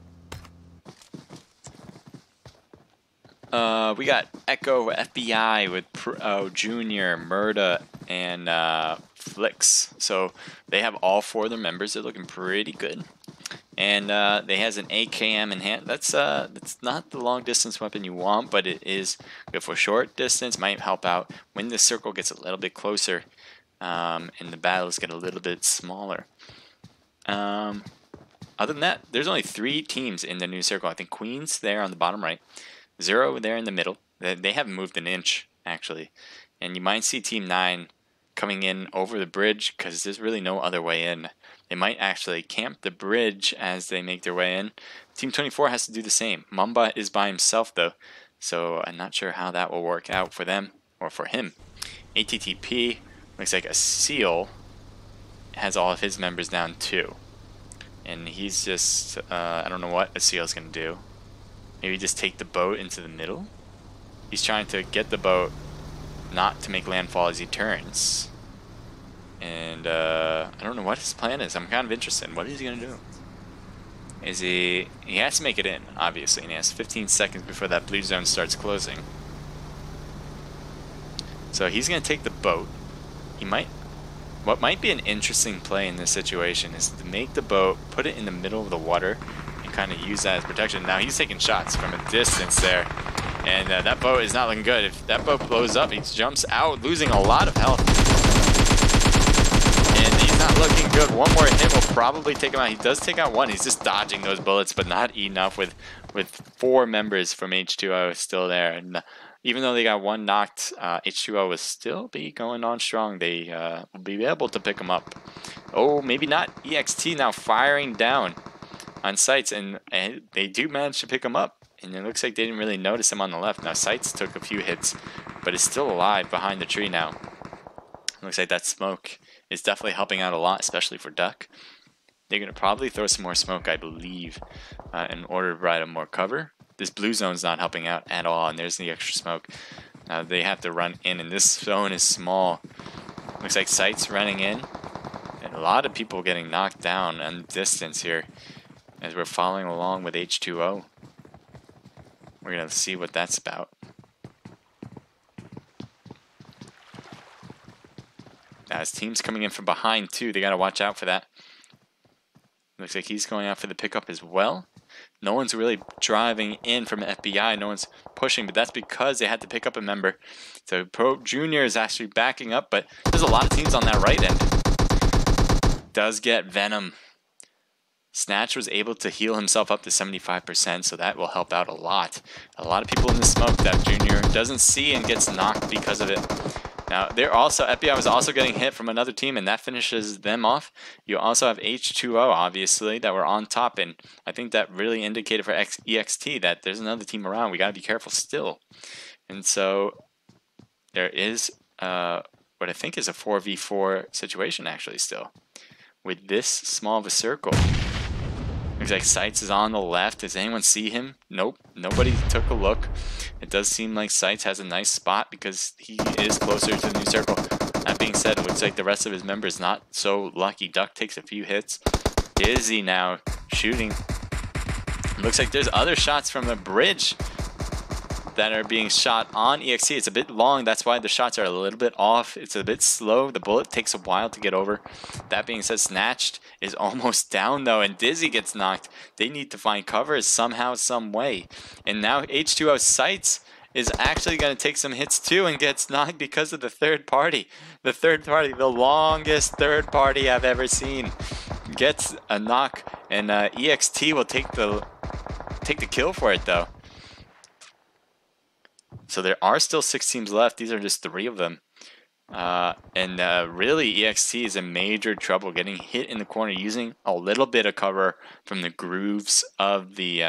We got Echo FBI with Pro Junior, Murda, and Flix. So they have all 4 of their members. They're looking pretty good. And they has an AKM in hand. That's not the long distance weapon you want, but it is good for short distance. Might help out when the circle gets a little bit closer, and the battles get a little bit smaller. Other than that, there's only 3 teams in the new circle. I think Queens there on the bottom right, 0 there in the middle. They haven't moved an inch, actually. And you might see Team 9 coming in over the bridge because there's really no other way in. They might actually camp the bridge as they make their way in. Team 24 has to do the same. Mamba is by himself, though, so I'm not sure how that will work out for them or for him. ATTP looks like a seal has all of his members down, too. And he's just, I don't know what a seal's going to do. Maybe just take the boat into the middle? He's trying to get the boat not to make landfall as he turns. And I don't know what his plan is. I'm kind of interested. What is he going to do? Is he has to make it in, obviously, and he has 15 seconds before that blue zone starts closing. So he's going to take the boat. What might be an interesting play in this situation is to make the boat, put it in the middle of the water, and kind of use that as protection. Now he's taking shots from a distance there, and that boat is not looking good. If that boat blows up, he jumps out, losing a lot of health. not looking good. One more hit will probably take him out. He does take out one. He's just dodging those bullets, but not enough with 4 members from H2O still there. And even though they got one knocked, H2O will still be going on strong. They will be able to pick him up. Oh, maybe not. EXT now firing down on Sights, and they do manage to pick him up. And it looks like they didn't really notice him on the left. Now Sights took a few hits, but is still alive behind the tree now. Looks like that smoke is definitely helping out a lot, especially for Duck. They're going to probably throw some more smoke, I believe, in order to provide them more cover. This blue zone's not helping out at all, and there's the extra smoke. Now they have to run in, and this zone is small. Looks like Sights running in, and a lot of people getting knocked down on distance here as we're following along with H2O. We're going to see what that's about. Now his team's coming in from behind too. They got to watch out for that. Looks like he's going out for the pickup as well. No one's really driving in from FBI. No one's pushing, but that's because they had to pick up a member. So Pro Junior is actually backing up, but there's a lot of teams on that right end. Does get Venom. Snatch was able to heal himself up to 75%, so that will help out a lot. A lot of people in the smoke that Junior doesn't see and gets knocked because of it. Now, FBI was also getting hit from another team, and that finishes them off. You also have H2O, obviously, that were on top, and I think that really indicated for EXT that there's another team around. We got to be careful still. And so there is what I think is a 4v4 situation, actually, still, with this small of a circle. Looks like Sights is on the left. Does anyone see him? Nope. Nobody took a look. It does seem like Sights has a nice spot because he is closer to the new circle. That being said, it looks like the rest of his members not so lucky. Duck takes a few hits. Dizzy now shooting. Looks like there's other shots from the bridge that are being shot on EXT. It's a bit long. That's why the shots are a little bit off. It's a bit slow. The bullet takes a while to get over. That being said, Snatched is almost down though, and Dizzy gets knocked. They need to find cover somehow, some way. And now H2O Sights is actually going to take some hits too and gets knocked because of the third party. The third party, the longest third party I've ever seen, gets a knock, and EXT will take the kill for it though. So there are still 6 teams left. These are just 3 of them. Really, EXT is in major trouble getting hit in the corner using a little bit of cover from the grooves of the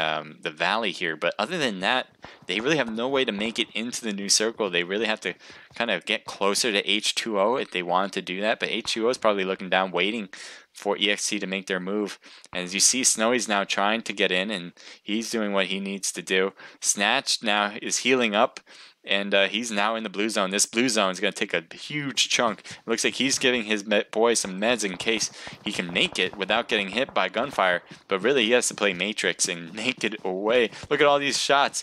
valley here. But other than that, they really have no way to make it into the new circle. They really have to kind of get closer to H2O if they wanted to do that. But H2O is probably looking down, waiting for EXT to make their move. And as you see, Snowy's now trying to get in, and he's doing what he needs to do. Snatch now is healing up, and he's now in the blue zone. This blue zone is going to take a huge chunk. It looks like he's giving his boy some meds in case he can make it without getting hit by gunfire. But really, he has to play Matrix and make it away. Look at all these shots.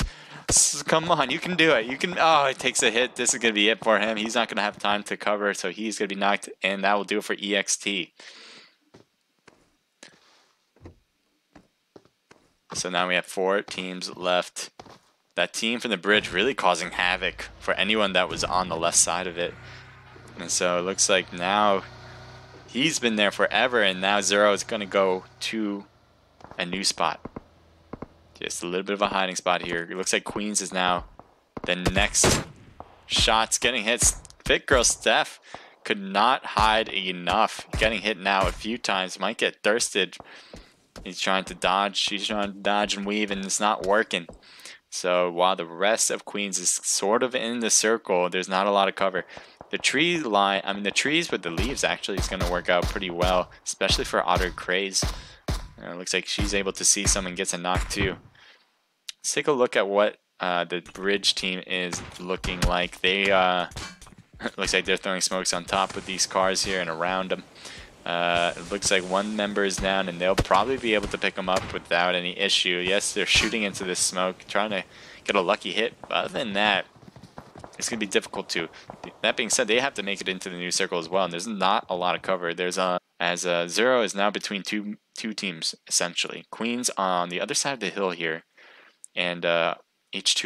Come on, you can do it. You can. Oh, it takes a hit. This is going to be it for him. He's not going to have time to cover, so he's going to be knocked, and that will do it for EXT. So now we have 4 teams left. That team from the bridge really causing havoc for anyone that was on the left side of it. And so it looks like now he's been there forever, and now Zero is going to go to a new spot. Just a little bit of a hiding spot here. It looks like Queens is now the next shots getting hits. Fit Girl Steph could not hide enough. Getting hit now a few times. Might get thirsted. He's trying to dodge. She's trying to dodge and weave, and it's not working. So while the rest of Queens is sort of in the circle, there's not a lot of cover. The tree line, the trees with the leaves actually is going to work out pretty well, especially for Otter Craze. It looks like she's able to see someone gets a knock too. Let's take a look at what the bridge team is looking like. They looks like they're throwing smokes on top of these cars here and around them. It looks like one member is down, and they'll probably be able to pick them up without any issue. Yes, they're shooting into this smoke, trying to get a lucky hit. But other than that, it's going to be difficult to. That being said, they have to make it into the new circle as well, and there's not a lot of cover. There's Zero is now between two teams, essentially. Queens on the other side of the hill here, and H2